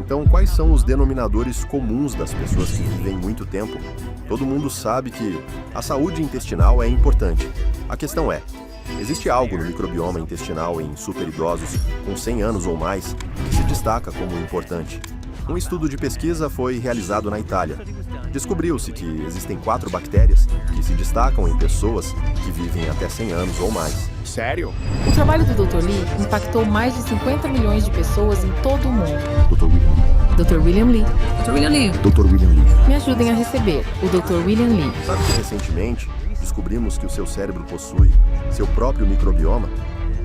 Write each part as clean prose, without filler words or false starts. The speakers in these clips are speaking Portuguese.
Então, quais são os denominadores comuns das pessoas que vivem muito tempo? Todo mundo sabe que a saúde intestinal é importante. A questão é, existe algo no microbioma intestinal em superidosos com 100 anos ou mais que se destaca como importante? Um estudo de pesquisa foi realizado na Itália. Descobriu-se que existem 4 bactérias que se destacam em pessoas que vivem até 100 anos ou mais. Sério? O trabalho do Dr. Lee impactou mais de 50 milhões de pessoas em todo o mundo. Dr. William. Dr. William Lee. Dr. William Lee. Dr. William Lee. Me ajudem a receber o Dr. William Lee. Sabe que recentemente descobrimos que o seu cérebro possui seu próprio microbioma?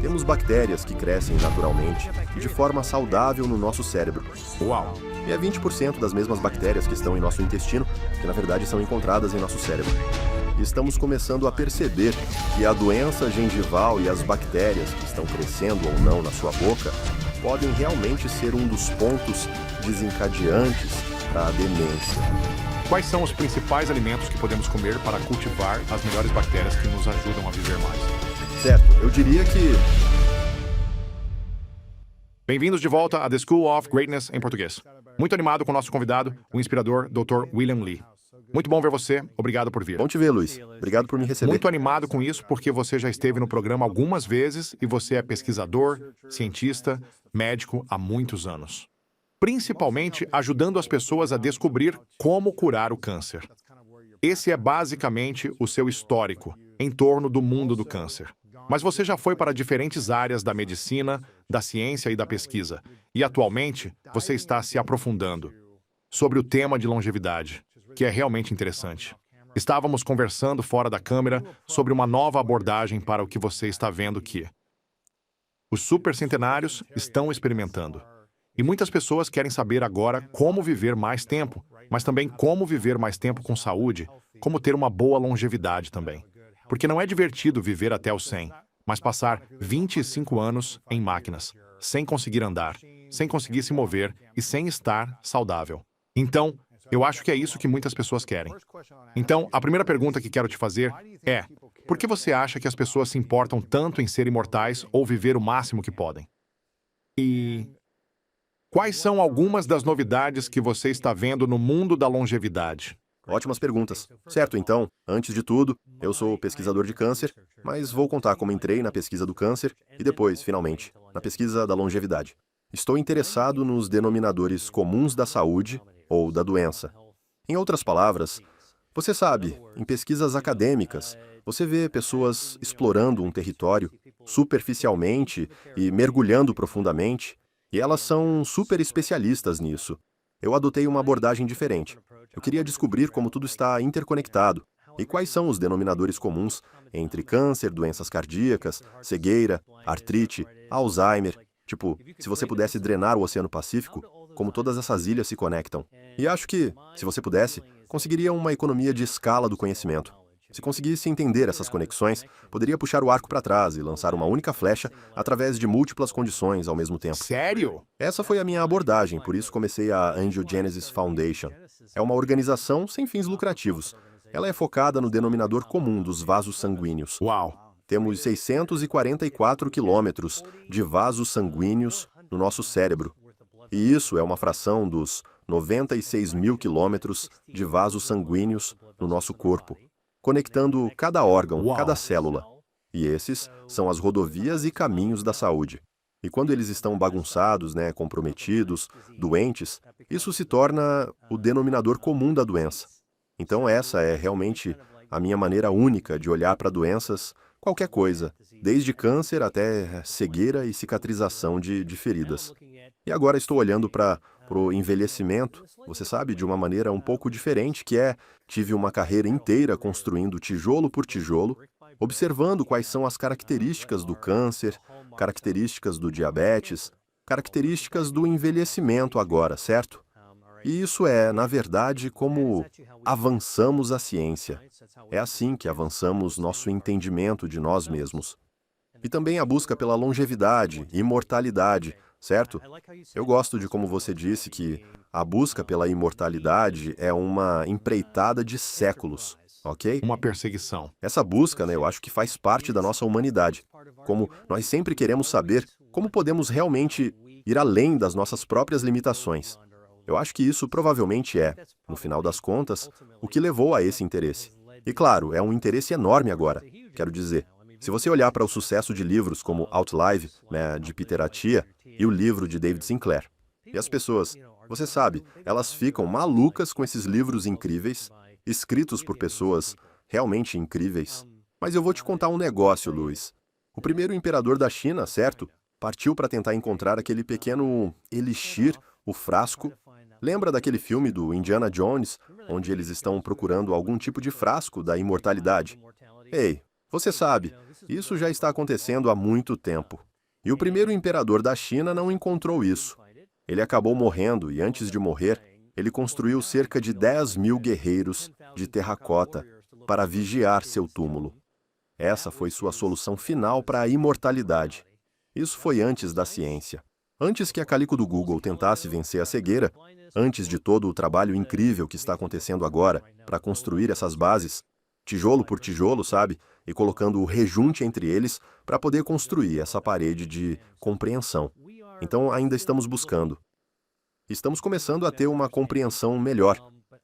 Temos bactérias que crescem naturalmente e de forma saudável no nosso cérebro. Uau! E é 20% das mesmas bactérias que estão em nosso intestino, que na verdade são encontradas em nosso cérebro. E estamos começando a perceber que a doença gengival e as bactérias que estão crescendo ou não na sua boca podem realmente ser um dos pontos desencadeantes para a demência. Quais são os principais alimentos que podemos comer para cultivar as melhores bactérias que nos ajudam a viver mais? Certo, eu diria que... Bem-vindos de volta a The School of Greatness em português. Muito animado com o nosso convidado, o inspirador Dr. William Lee. Muito bom ver você, obrigado por vir. Bom te ver, Luiz. Obrigado por me receber. Muito animado com isso porque você já esteve no programa algumas vezes e você é pesquisador, cientista, médico há muitos anos. Principalmente ajudando as pessoas a descobrir como curar o câncer. Esse é basicamente o seu histórico em torno do mundo do câncer. Mas você já foi para diferentes áreas da medicina, da ciência e da pesquisa. E atualmente, você está se aprofundando sobre o tema de longevidade, que é realmente interessante. Estávamos conversando fora da câmera sobre uma nova abordagem para o que você está vendo que os supercentenários estão experimentando. E muitas pessoas querem saber agora como viver mais tempo, mas também como viver mais tempo com saúde, como ter uma boa longevidade também. Porque não é divertido viver até os 100, mas passar 25 anos em máquinas, sem conseguir andar, sem conseguir se mover e sem estar saudável. Então, eu acho que é isso que muitas pessoas querem. Então, a primeira pergunta que quero te fazer é: por que você acha que as pessoas se importam tanto em ser imortais ou viver o máximo que podem? E quais são algumas das novidades que você está vendo no mundo da longevidade? Ótimas perguntas. Certo, então, antes de tudo, eu sou pesquisador de câncer, mas vou contar como entrei na pesquisa do câncer e depois, finalmente, na pesquisa da longevidade. Estou interessado nos denominadores comuns da saúde ou da doença. Em outras palavras, você sabe, em pesquisas acadêmicas, você vê pessoas explorando um território superficialmente e mergulhando profundamente, e elas são super especialistas nisso. Eu adotei uma abordagem diferente. Eu queria descobrir como tudo está interconectado e quais são os denominadores comuns entre câncer, doenças cardíacas, cegueira, artrite, Alzheimer. Tipo, se você pudesse drenar o Oceano Pacífico, como todas essas ilhas se conectam. E acho que, se você pudesse, conseguiria uma economia de escala do conhecimento. Se conseguisse entender essas conexões, poderia puxar o arco para trás e lançar uma única flecha através de múltiplas condições ao mesmo tempo. Sério? Essa foi a minha abordagem, por isso comecei a Angiogenesis Foundation. É uma organização sem fins lucrativos. Ela é focada no denominador comum dos vasos sanguíneos. Uau! Temos 644 quilômetros de vasos sanguíneos no nosso cérebro. E isso é uma fração dos 96 mil quilômetros de vasos sanguíneos no nosso corpo, conectando cada órgão, cada célula. E esses são as rodovias e caminhos da saúde. E quando eles estão bagunçados, comprometidos, doentes, isso se torna o denominador comum da doença. Então essa é realmente a minha maneira única de olhar para doenças, qualquer coisa, desde câncer até cegueira e cicatrização de feridas. E agora estou olhando para o envelhecimento, você sabe, de uma maneira um pouco diferente, que é, tive uma carreira inteira construindo tijolo por tijolo, observando quais são as características do câncer, características do diabetes, características do envelhecimento agora, certo? E isso é, na verdade, como avançamos a ciência. É assim que avançamos nosso entendimento de nós mesmos. E também a busca pela longevidade, imortalidade, certo? Eu gosto de como você disse que a busca pela imortalidade é uma empreitada de séculos, ok? Uma perseguição. Essa busca, eu acho que faz parte da nossa humanidade. Como nós sempre queremos saber como podemos realmente ir além das nossas próprias limitações. Eu acho que isso provavelmente é, no final das contas, o que levou a esse interesse. E claro, é um interesse enorme agora. Quero dizer, se você olhar para o sucesso de livros como Outlive, né, de Peter Attia, e o livro de David Sinclair, e as pessoas, você sabe, elas ficam malucas com esses livros incríveis, escritos por pessoas realmente incríveis. Mas eu vou te contar um negócio, Luiz. O primeiro imperador da China, certo? Partiu para tentar encontrar aquele pequeno elixir, o frasco. Lembra daquele filme do Indiana Jones, onde eles estão procurando algum tipo de frasco da imortalidade? Ei, você sabe, isso já está acontecendo há muito tempo. E o primeiro imperador da China não encontrou isso. Ele acabou morrendo e, antes de morrer, ele construiu cerca de 10.000 guerreiros de terracota para vigiar seu túmulo. Essa foi sua solução final para a imortalidade. Isso foi antes da ciência. Antes que a Calico do Google tentasse vencer a cegueira, antes de todo o trabalho incrível que está acontecendo agora para construir essas bases, tijolo por tijolo, sabe? E colocando o rejunte entre eles para poder construir essa parede de compreensão. Então, ainda estamos buscando. Estamos começando a ter uma compreensão melhor.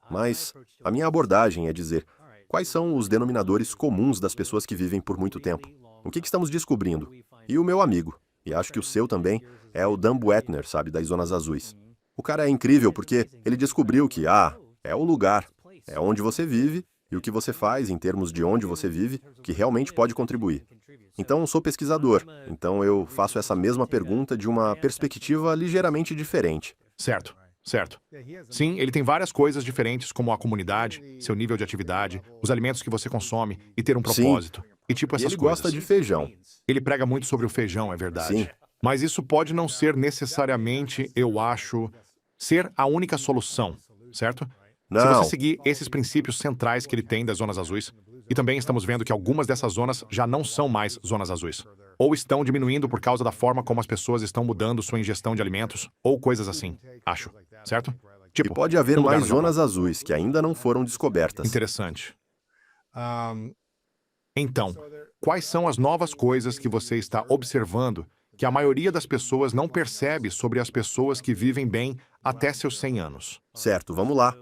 Mas a minha abordagem é dizer, quais são os denominadores comuns das pessoas que vivem por muito tempo? O que estamos descobrindo? E o meu amigo, e acho que o seu também, é o Dan Buettner, sabe, das Zonas Azuis. O cara é incrível porque ele descobriu que, é o lugar, é onde você vive e o que você faz em termos de onde você vive que realmente pode contribuir. Então, sou pesquisador, então eu faço essa mesma pergunta de uma perspectiva ligeiramente diferente. Certo, certo. Sim, ele tem várias coisas diferentes, como a comunidade, seu nível de atividade, os alimentos que você consome e ter um propósito. E tipo E essas ele coisas. gosta de feijão. Ele prega muito sobre o feijão, é verdade. Sim. Mas isso pode não ser necessariamente, eu acho, ser a única solução, certo? Se Não. você seguir esses princípios centrais que ele tem das zonas azuis, e também estamos vendo que algumas dessas zonas já não são mais zonas azuis, ou estão diminuindo por causa da forma como as pessoas estão mudando sua ingestão de alimentos, ou coisas assim, acho, certo? E Tipo, pode haver um lugar mais no Japão. zonas azuis que ainda não foram descobertas. Interessante. Então, quais são as novas coisas que você está observando que a maioria das pessoas não percebe sobre as pessoas que vivem bem até seus 100 anos? Certo, vamos lá.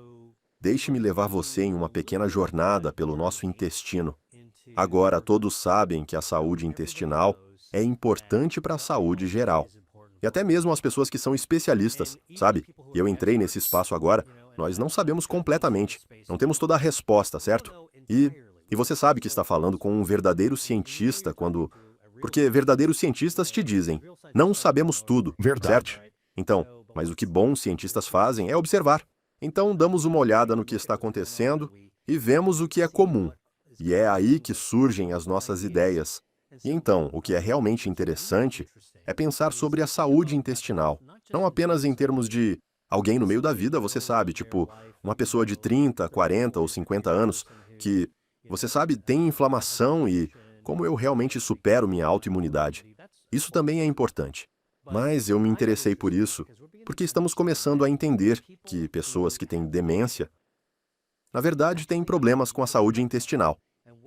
Deixe-me levar você em uma pequena jornada pelo nosso intestino. Agora, todos sabem que a saúde intestinal é importante para a saúde geral. E até mesmo as pessoas que são especialistas, sabe? E eu entrei nesse espaço agora, nós não sabemos completamente. Não temos toda a resposta, certo? E você sabe que está falando com um verdadeiro cientista quando... Porque verdadeiros cientistas te dizem, não sabemos tudo, Verdade. certo? Então, mas o que bons cientistas fazem é observar. Então, damos uma olhada no que está acontecendo e vemos o que é comum. E é aí que surgem as nossas ideias. E então, o que é realmente interessante é pensar sobre a saúde intestinal. Não apenas em termos de alguém no meio da vida, você sabe, tipo, uma pessoa de 30, 40 ou 50 anos que, você sabe, tem inflamação e como eu realmente supero minha autoimunidade. Isso também é importante. Mas eu me interessei por isso porque estamos começando a entender que pessoas que têm demência, na verdade, têm problemas com a saúde intestinal.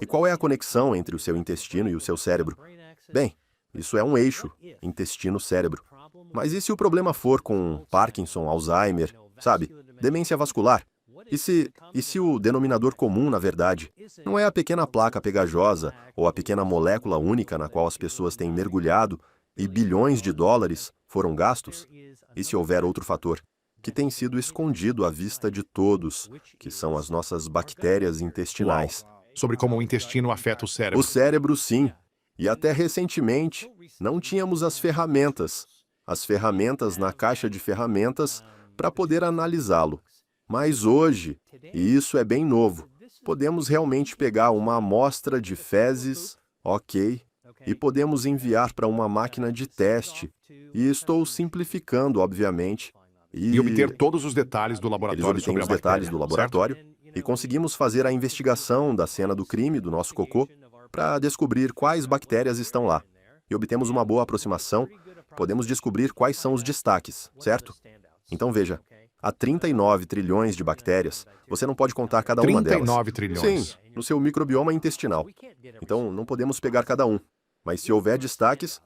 E qual é a conexão entre o seu intestino e o seu cérebro? Bem, isso é um eixo, intestino-cérebro. Mas e se o problema for com Parkinson, Alzheimer, sabe, demência vascular? E se o denominador comum, na verdade, não é a pequena placa pegajosa ou a pequena molécula única na qual as pessoas têm mergulhado e bilhões de dólares foram gastos? E se houver outro fator, que tem sido escondido à vista de todos, que são as nossas bactérias intestinais? Sobre como o intestino afeta o cérebro. O cérebro, sim. E até recentemente, não tínhamos as ferramentas na caixa de ferramentas para poder analisá-lo. Mas hoje, e isso é bem novo, podemos realmente pegar uma amostra de fezes, ok, e podemos enviar para uma máquina de teste. E estou simplificando, obviamente. E obter todos os detalhes do Eles laboratório obtêm sobre a os detalhes bactéria, do laboratório e conseguimos fazer a investigação da cena do crime do nosso cocô para descobrir quais bactérias estão lá. E obtemos uma boa aproximação, podemos descobrir quais são os destaques, certo? Então veja, há 39 trilhões de bactérias, você não pode contar cada uma delas. 39 trilhões. Sim, no seu microbioma intestinal. Então não podemos pegar cada um. Mas se houver destaques,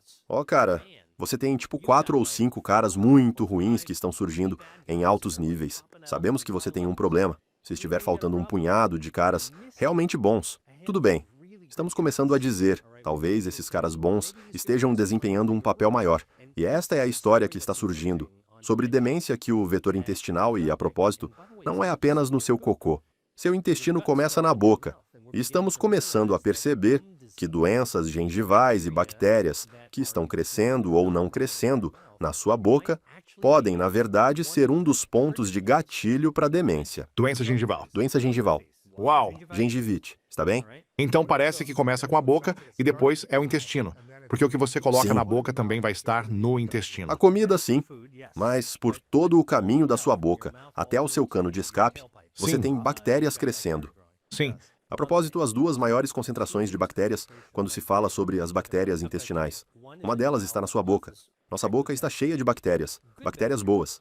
cara, Você tem tipo 4 ou 5 caras muito ruins que estão surgindo em altos níveis. Sabemos que você tem um problema. Se estiver faltando um punhado de caras realmente bons, tudo bem. Estamos começando a dizer, talvez esses caras bons estejam desempenhando um papel maior. E esta é a história que está surgindo. Sobre demência que o vetor intestinal, e a propósito, não é apenas no seu cocô. Seu intestino começa na boca. E estamos começando a perceber que doenças gengivais e bactérias que estão crescendo ou não crescendo na sua boca podem, na verdade, ser um dos pontos de gatilho para a demência. Doença gengival. Doença gengival, Uau! gengivite, está bem? Então parece que começa com a boca e depois é o intestino. Porque o que você coloca Sim. na boca também vai estar no intestino. A comida, sim, mas por todo o caminho da sua boca até o seu cano de escape, você Sim. tem bactérias crescendo. Sim. A propósito, as duas maiores concentrações de bactérias quando se fala sobre as bactérias intestinais. Uma delas está na sua boca. Nossa boca está cheia de bactérias, bactérias boas.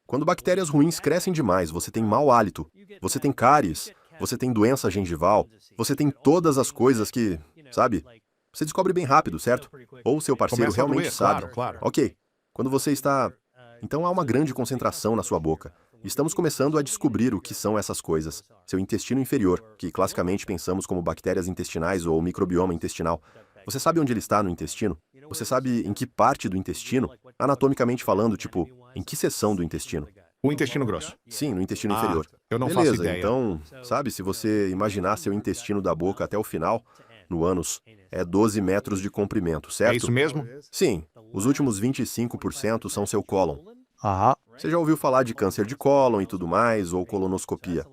Quando bactérias ruins crescem demais, você tem mau hálito, você tem cáries, você tem doença gengival, você tem todas as coisas que, sabe, você descobre bem rápido, certo? Ou seu parceiro Começa a realmente doer, sabe. claro, claro. Ok, quando você está... Então há uma grande concentração na sua boca. Estamos começando a descobrir o que são essas coisas. Seu intestino inferior, que classicamente pensamos como bactérias intestinais ou microbioma intestinal. Você sabe onde ele está no intestino? Você sabe em que parte do intestino? Anatomicamente falando, tipo, em que seção do intestino? O intestino grosso. Sim, no intestino inferior. Eu não faço Beleza, ideia. então, sabe, se você imaginar seu intestino da boca até o final, no ânus, é 12 metros de comprimento, certo? É isso mesmo? Sim, os últimos 25% são seu cólon. Aham. Você já ouviu falar de câncer de cólon e tudo mais, ou colonoscopia.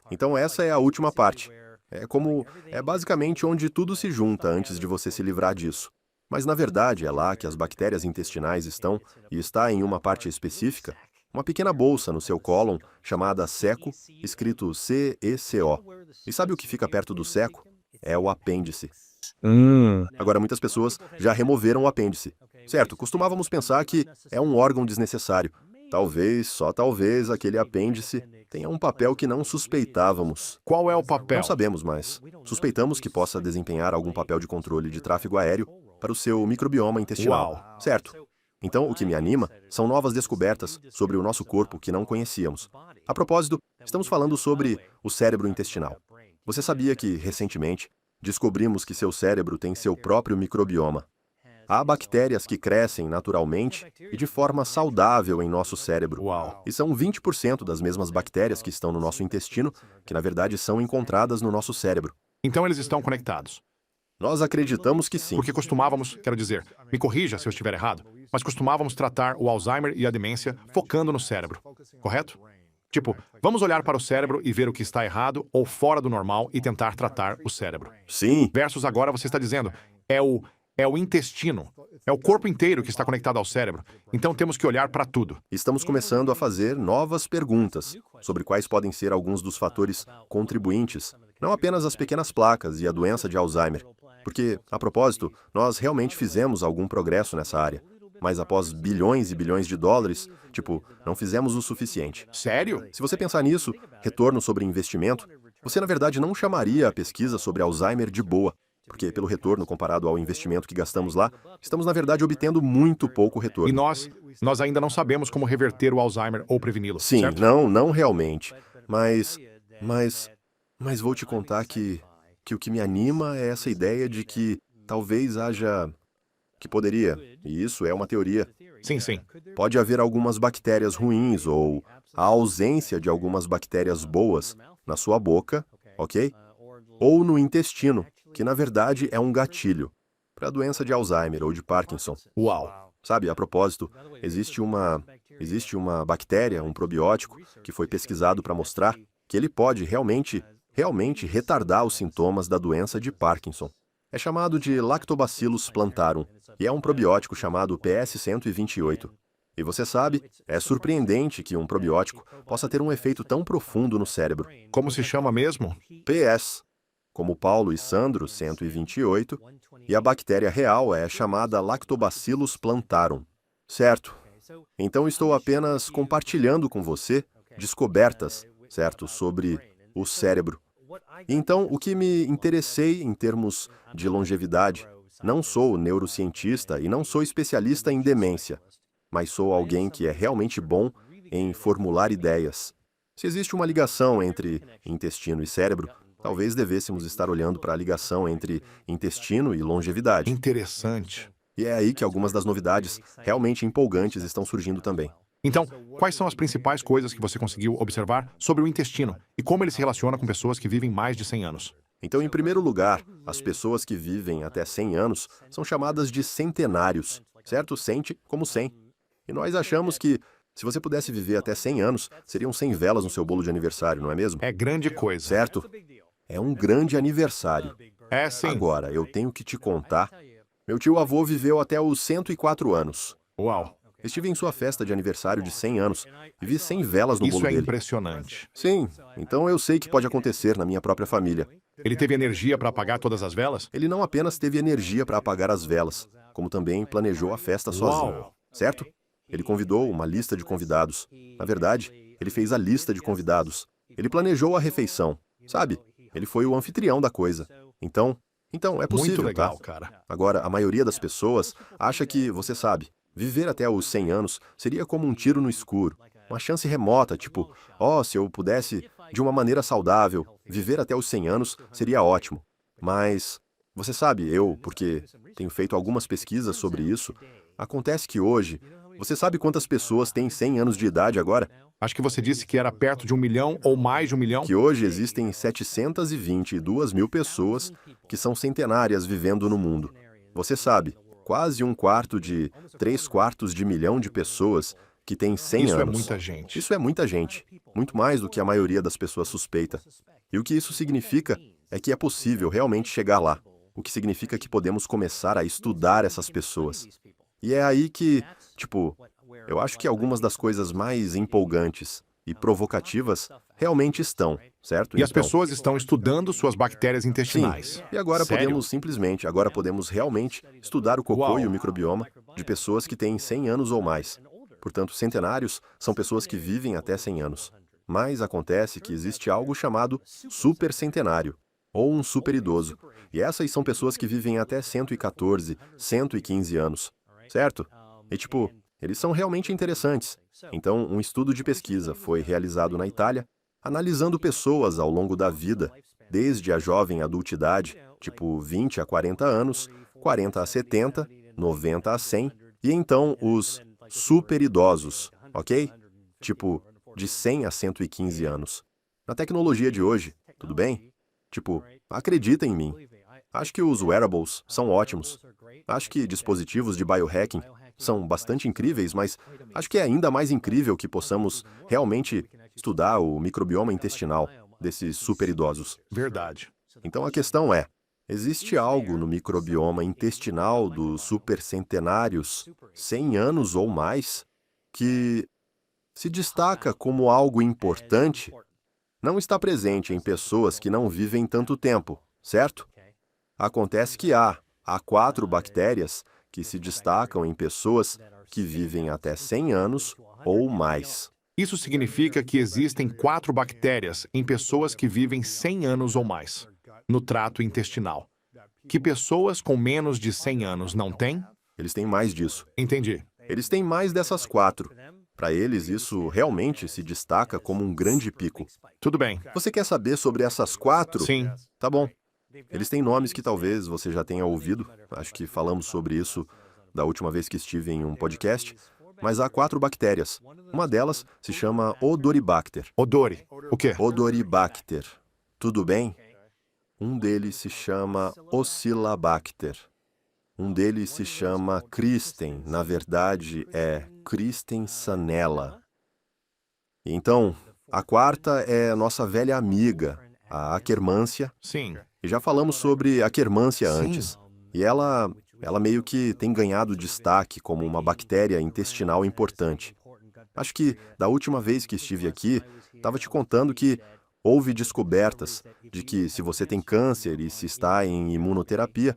Então essa é a última parte. É basicamente onde tudo se junta antes de você se livrar disso. Mas na verdade é lá que as bactérias intestinais estão, e está em uma parte específica, uma pequena bolsa no seu cólon chamada ceco, escrito C-E-C-O. E sabe o que fica perto do ceco? É o apêndice. Agora, muitas pessoas já removeram o apêndice. Certo, costumávamos pensar que é um órgão desnecessário. Talvez, só talvez, aquele apêndice tenha um papel que não suspeitávamos. Qual é o papel? Não sabemos, mas suspeitamos que possa desempenhar algum papel de controle de tráfego aéreo para o seu microbioma intestinal. Uau. Certo. Então, o que me anima são novas descobertas sobre o nosso corpo que não conhecíamos. A propósito, estamos falando sobre o cérebro intestinal. Você sabia que, recentemente, descobrimos que seu cérebro tem seu próprio microbioma? Há bactérias que crescem naturalmente e de forma saudável em nosso cérebro. Uau. E são 20% das mesmas bactérias que estão no nosso intestino, que na verdade são encontradas no nosso cérebro. Então eles estão conectados. Nós acreditamos que sim. Porque costumávamos, quero dizer, me corrija se eu estiver errado, mas costumávamos tratar o Alzheimer e a demência focando no cérebro, correto? Tipo, vamos olhar para o cérebro e ver o que está errado ou fora do normal e tentar tratar o cérebro. Sim, Versus agora você está dizendo, é o intestino, é o corpo inteiro que está conectado ao cérebro. Então temos que olhar para tudo. estamos começando a fazer novas perguntas sobre quais podem ser alguns dos fatores contribuintes, não apenas as pequenas placas e a doença de Alzheimer. Porque, a propósito, nós realmente fizemos algum progresso nessa área. Mas após bilhões e bilhões de dólares, tipo, não fizemos o suficiente. Sério? Se você pensar nisso, retorno sobre investimento, você na verdade não chamaria a pesquisa sobre Alzheimer de boa, porque pelo retorno comparado ao investimento que gastamos lá, estamos na verdade obtendo muito pouco E retorno. nós ainda não sabemos como reverter o Alzheimer ou preveni-lo, Sim, certo? não realmente. Mas vou te contar que o que me anima é essa ideia de que talvez haja, que poderia, e isso é uma teoria, Sim, sim. pode haver algumas bactérias ruins ou a ausência de algumas bactérias boas na sua boca, ok? Ou no intestino, que na verdade é um gatilho para a doença de Alzheimer ou de Parkinson. Uau. Sabe, a propósito, existe uma bactéria, um probiótico, que foi pesquisado para mostrar que ele pode realmente retardar os sintomas da doença de Parkinson. É chamado de Lactobacillus plantarum e é um probiótico chamado PS128. E você sabe, é surpreendente que um probiótico possa ter um efeito tão profundo no cérebro. Como se chama mesmo? PS, como Paulo e Sandro 128, e a bactéria real é chamada Lactobacillus plantarum. Certo? Então estou apenas compartilhando com você descobertas, certo, sobre o cérebro. Então, o que me interessei em termos de longevidade, não sou neurocientista e não sou especialista em demência, mas sou alguém que é realmente bom em formular ideias. Se existe uma ligação entre intestino e cérebro, talvez devêssemos estar olhando para a ligação entre intestino e longevidade. Interessante. E é aí que algumas das novidades realmente empolgantes estão surgindo também. Então, quais são as principais coisas que você conseguiu observar sobre o intestino e como ele se relaciona com pessoas que vivem mais de 100 anos? Então, em primeiro lugar, as pessoas que vivem até 100 anos são chamadas de centenários, certo? Cente como 100. E nós achamos que, se você pudesse viver até 100 anos, seriam 100 velas no seu bolo de aniversário, não é mesmo? É grande coisa. Certo? É um grande aniversário. É sim. Agora, eu tenho que te contar. Meu tio-avô viveu até os 104 anos. Uau. Estive em sua festa de aniversário de 100 anos e vi 100 velas no Isso bolo é dele. impressionante. Sim, então eu sei que pode acontecer na minha própria família. Ele teve energia para apagar todas as velas? Ele não apenas teve energia para apagar as velas, como também planejou a festa sozinho, Uau. certo? Ele convidou uma lista de convidados. Na verdade, ele fez a lista de convidados. Ele planejou a refeição, sabe? Ele foi o anfitrião da coisa. Então é possível, Muito legal, tá? cara. Agora, a maioria das pessoas acha que, você sabe, viver até os 100 anos seria como um tiro no escuro. Uma chance remota, tipo, se eu pudesse, de uma maneira saudável, viver até os 100 anos seria ótimo. Mas, você sabe, porque tenho feito algumas pesquisas sobre isso, acontece que hoje, você sabe quantas pessoas têm 100 anos de idade agora? Acho que você disse que era perto de 1 milhão ou mais de 1 milhão? Que hoje existem 722 mil pessoas que são centenárias vivendo no mundo. Você sabe, quase 3/4 de milhão de pessoas que têm 100 Isso é anos. muita gente. Isso é muita gente, muito mais do que a maioria das pessoas suspeita. E o que isso significa é que é possível realmente chegar lá, o que significa que podemos começar a estudar essas pessoas. E é aí que, eu acho que algumas das coisas mais empolgantes e provocativas realmente estão, certo? E as pessoas estão estudando suas bactérias intestinais. Sim, e agora Sério? podemos realmente estudar o cocô Uau. e o microbioma de pessoas que têm 100 anos ou mais. Portanto, centenários são pessoas que vivem até 100 anos. Mas acontece que existe algo chamado supercentenário, ou um superidoso. E essas são pessoas que vivem até 114, 115 anos, certo? E eles são realmente interessantes. Então, um estudo de pesquisa foi realizado na Itália, analisando pessoas ao longo da vida, desde a jovem adultidade, 20 a 40 anos, 40 a 70, 90 a 100, e então os superidosos, ok? De 100 a 115 anos. Na tecnologia de hoje, tudo bem? Acredita em mim. Acho que os wearables são ótimos. Acho que dispositivos de biohacking são bastante incríveis, mas acho que é ainda mais incrível que possamos realmente estudar o microbioma intestinal desses superidosos. Verdade. Então a questão é, existe algo no microbioma intestinal dos supercentenários, 100 anos ou mais, que se destaca como algo importante? Não está presente em pessoas que não vivem tanto tempo, certo? Acontece que há 4 bactérias que se destacam em pessoas que vivem até 100 anos ou mais. Isso significa que existem 4 bactérias em pessoas que vivem 100 anos ou mais, no trato intestinal. Que pessoas com menos de 100 anos não têm? Eles têm mais disso. Entendi. Eles têm mais dessas 4. Para eles, isso realmente se destaca como um grande pico. Tudo bem. Você quer saber sobre essas 4? Sim. Tá bom. Eles têm nomes que talvez você já tenha ouvido. Acho que falamos sobre isso da última vez que estive em um podcast. Mas há 4 bactérias. Uma delas se chama Odoribacter. Odori. O quê? Odoribacter. Tudo bem? Um deles se chama Oscillabacter. Um deles se chama Kristen. Na verdade, é Kristen Sanella. Então, a 4ª é a nossa velha amiga, a Akkermansia. Sim. E já falamos sobre Akkermansia Sim. antes. E ela meio que tem ganhado destaque como uma bactéria intestinal importante. Acho que, da última vez que estive aqui, estava te contando que houve descobertas de que se você tem câncer e se está em imunoterapia,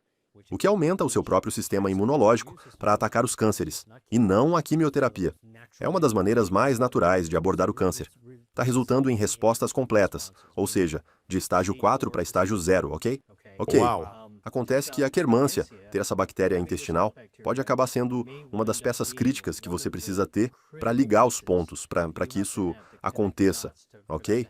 o que aumenta o seu próprio sistema imunológico para atacar os cânceres, e não a quimioterapia. É uma das maneiras mais naturais de abordar o câncer. Está resultando em respostas completas, ou seja, de estágio 4 para estágio 0, ok? Ok. Uau. Acontece que a quermância, ter essa bactéria intestinal, pode acabar sendo uma das peças críticas que você precisa ter para ligar os pontos, para que isso aconteça, ok?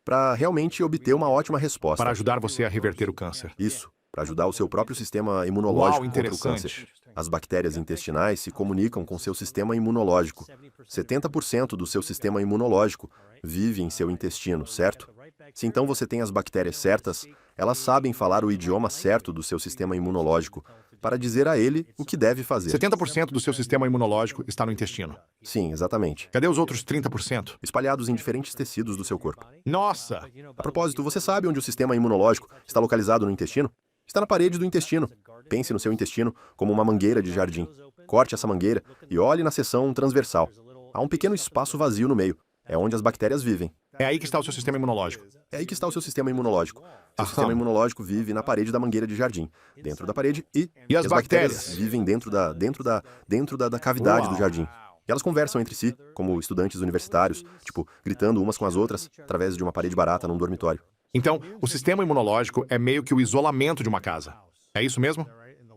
Para realmente obter uma ótima resposta. Para ajudar você a reverter o câncer. Isso, para ajudar o seu próprio sistema imunológico Uau, contra o interessante. câncer. As bactérias intestinais se comunicam com seu sistema imunológico. 70% do seu sistema imunológico vive em seu intestino, certo? Se então você tem as bactérias certas, elas sabem falar o idioma certo do seu sistema imunológico para dizer a ele o que deve fazer. 70% do seu sistema imunológico está no intestino. Sim, exatamente. Cadê os outros 30%? Espalhados em diferentes tecidos do seu corpo. Nossa! A propósito, você sabe onde o sistema imunológico está localizado no intestino? Está na parede do intestino. Pense no seu intestino como uma mangueira de jardim. Corte essa mangueira e olhe na seção transversal. Há um pequeno espaço vazio no meio. É onde as bactérias vivem. É aí que está o seu sistema imunológico. É aí que está o seu sistema imunológico. Seu Aham. sistema imunológico vive na parede da mangueira de jardim, dentro da parede E as bactérias? vivem dentro da cavidade Uau. do jardim. E elas conversam entre si, como estudantes universitários, tipo, gritando umas com as outras, através de uma parede barata num dormitório. Então, o sistema imunológico é meio que o isolamento de uma casa. É isso mesmo?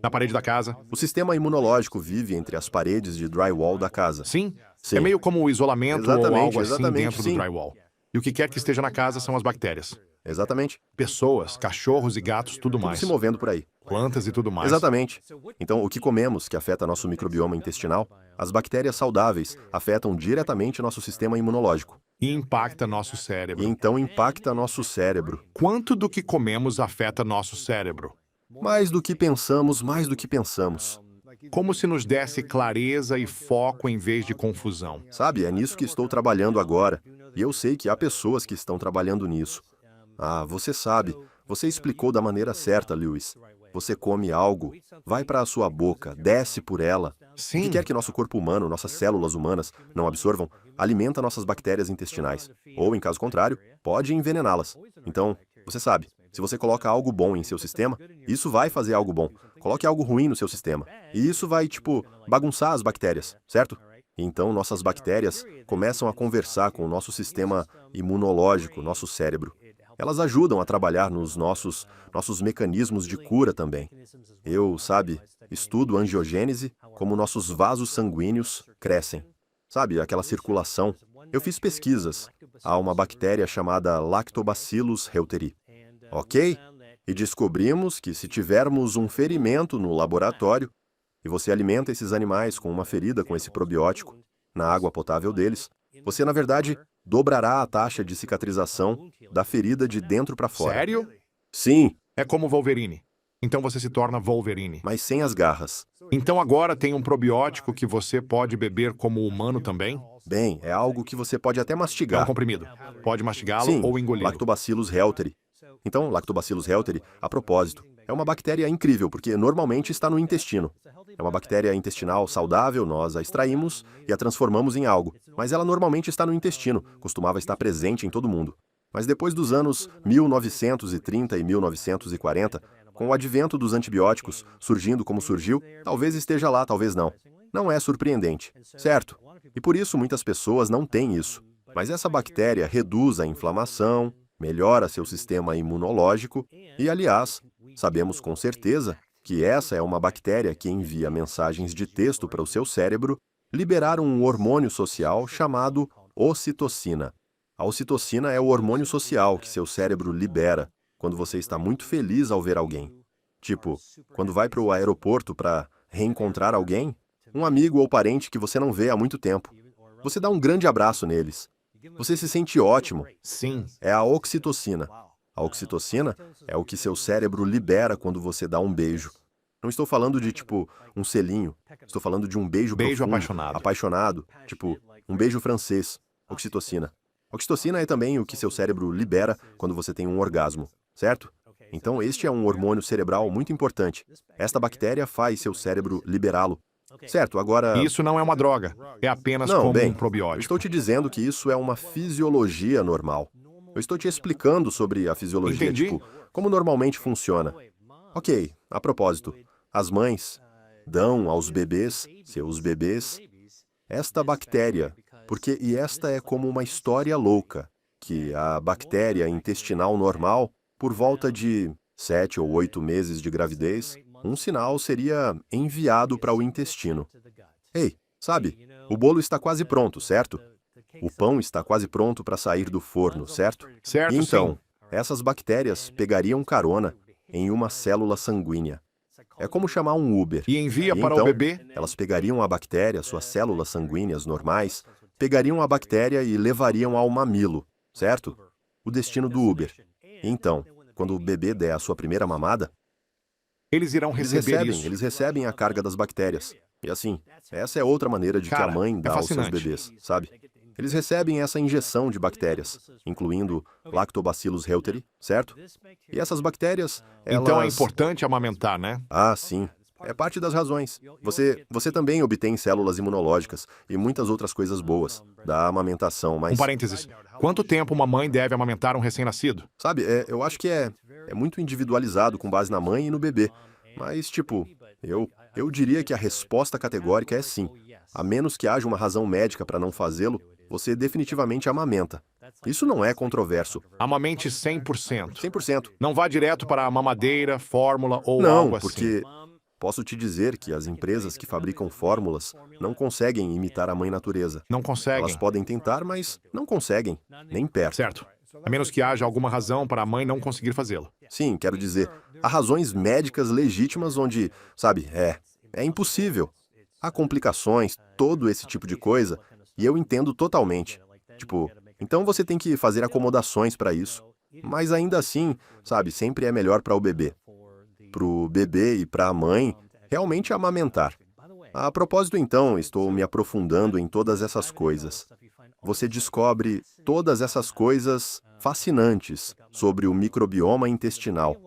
Na parede da casa? O sistema imunológico vive entre as paredes de drywall da casa. Sim? Sim. É meio como o isolamento ou Exatamente, algo assim exatamente, dentro sim. do drywall. E o que quer que esteja na casa são as bactérias. Exatamente. Pessoas, cachorros e gatos, tudo Tudo mais. se movendo por aí. Plantas e tudo mais. Exatamente. Então, o que comemos que afeta nosso microbioma intestinal, as bactérias saudáveis afetam diretamente nosso sistema imunológico. E impacta nosso E cérebro. então impacta nosso cérebro. Quanto do que comemos afeta nosso cérebro? Mais do que pensamos, mais do que pensamos. Como se nos desse clareza e foco em vez de confusão. Sabe, é nisso que estou trabalhando agora. E eu sei que há pessoas que estão trabalhando nisso. Ah, você sabe. Você explicou da maneira certa, Lewis. Você come algo, vai para a sua boca, desce por ela. O Sim. que quer que nosso corpo humano, nossas células humanas, não absorvam, alimenta nossas bactérias intestinais. Ou, em caso contrário, pode envenená-las. Então, você sabe, se você coloca algo bom em seu sistema, isso vai fazer algo bom. Coloque algo ruim no seu sistema. E isso vai, bagunçar as bactérias, certo? E então, nossas bactérias começam a conversar com o nosso sistema imunológico, nosso cérebro. Elas ajudam a trabalhar nos nossos mecanismos de cura também. Eu, estudo angiogênese, como nossos vasos sanguíneos crescem. Sabe, aquela circulação. Eu fiz pesquisas. Há uma bactéria chamada Lactobacillus reuteri. Ok? E descobrimos que se tivermos um ferimento no laboratório, e você alimenta esses animais com uma ferida com esse probiótico, na água potável deles, você, na verdade, dobrará a taxa de cicatrização da ferida de dentro para fora. Sério? Sim, É como Wolverine. Então você se torna Wolverine. mas sem as garras. Então agora tem um probiótico que você pode beber como humano também? Bem, é algo que você pode até É um mastigar. comprimido. Pode mastigá-lo Sim, ou engolir. Lactobacillus reuteri. Então, Lactobacillus reuteri, a propósito, é uma bactéria incrível, porque normalmente está no intestino. É uma bactéria intestinal saudável, nós a extraímos e a transformamos em algo, mas ela normalmente está no intestino, costumava estar presente em todo mundo. Mas depois dos anos 1930 e 1940, com o advento dos antibióticos surgindo como surgiu, talvez esteja lá, talvez não. Não é surpreendente, certo? E por isso muitas pessoas não têm isso. Mas essa bactéria reduz a inflamação, melhora seu sistema imunológico e, aliás, sabemos com certeza que essa é uma bactéria que envia mensagens de texto para o seu cérebro liberar um hormônio social chamado ocitocina. A ocitocina é o hormônio social que seu cérebro libera quando você está muito feliz ao ver alguém. Tipo, quando vai para o aeroporto para reencontrar alguém, um amigo ou parente que você não vê há muito tempo. Você dá um grande abraço neles. Você se sente ótimo. Sim. É a oxitocina. A oxitocina é o que seu cérebro libera quando você dá um beijo. Não estou falando de, um selinho. Estou falando de um beijo Beijo profundo, apaixonado, um beijo francês. Oxitocina. Oxitocina é também o que seu cérebro libera quando você tem um orgasmo, certo? Então, este é um hormônio cerebral muito importante. Esta bactéria faz seu cérebro liberá-lo. Certo, agora... Isso não é uma droga. É apenas Não, como bem, um eu probiótico. estou te dizendo que isso é uma fisiologia normal. Eu estou te explicando sobre a fisiologia, Entendi. como normalmente funciona. Ok, a propósito, as mães dão aos bebês, seus bebês, esta bactéria, porque esta é como uma história louca, que a bactéria intestinal normal, por volta de 7 ou 8 meses de gravidez, um sinal seria enviado para o intestino. Ei, sabe, o bolo está quase pronto, certo? O pão está quase pronto para sair do forno, certo? Certo, E então, sim. essas bactérias pegariam carona em uma célula sanguínea. É como chamar um Uber. E envia E para então, o bebê? elas pegariam a bactéria, suas células sanguíneas normais, pegariam a bactéria e levariam ao mamilo, certo? O destino do Uber. E então, quando o bebê der a sua primeira mamada, Eles irão receber isso. eles recebem a carga das bactérias. E assim, essa é outra maneira de que Cara, a mãe é dá aos seus fascinante. bebês, sabe? Eles recebem essa injeção de bactérias, incluindo Lactobacillus reuteri, certo? E essas bactérias, Então é elas... importante amamentar, né? Ah, sim. É parte das razões. Você também obtém células imunológicas e muitas outras coisas boas da amamentação, mas... Um parênteses. Quanto tempo uma mãe deve amamentar um recém-nascido? Sabe, eu acho que é muito individualizado com base na mãe e no bebê. Mas, tipo, eu diria que a resposta categórica é sim. A menos que haja uma razão médica para não fazê-lo, você definitivamente amamenta. Isso não é controverso. Amamente 100%. 100%. Não vá direto para a mamadeira, fórmula ou Não, algo assim. porque posso te dizer que as empresas que fabricam fórmulas não conseguem imitar a mãe natureza. Não Elas conseguem. podem tentar, mas não conseguem, nem perto. Certo. A menos que haja alguma razão para a mãe não conseguir fazê-lo. Sim, quero dizer, há razões médicas legítimas onde, sabe, é impossível. Há complicações, todo esse tipo de coisa, e eu entendo totalmente. Tipo, então você tem que fazer acomodações para isso. Mas ainda assim, sabe, sempre é melhor para o bebê. Pro bebê e para a mãe, realmente amamentar. A propósito, então, estou me aprofundando em todas essas coisas. Você descobre todas essas coisas fascinantes sobre o microbioma intestinal.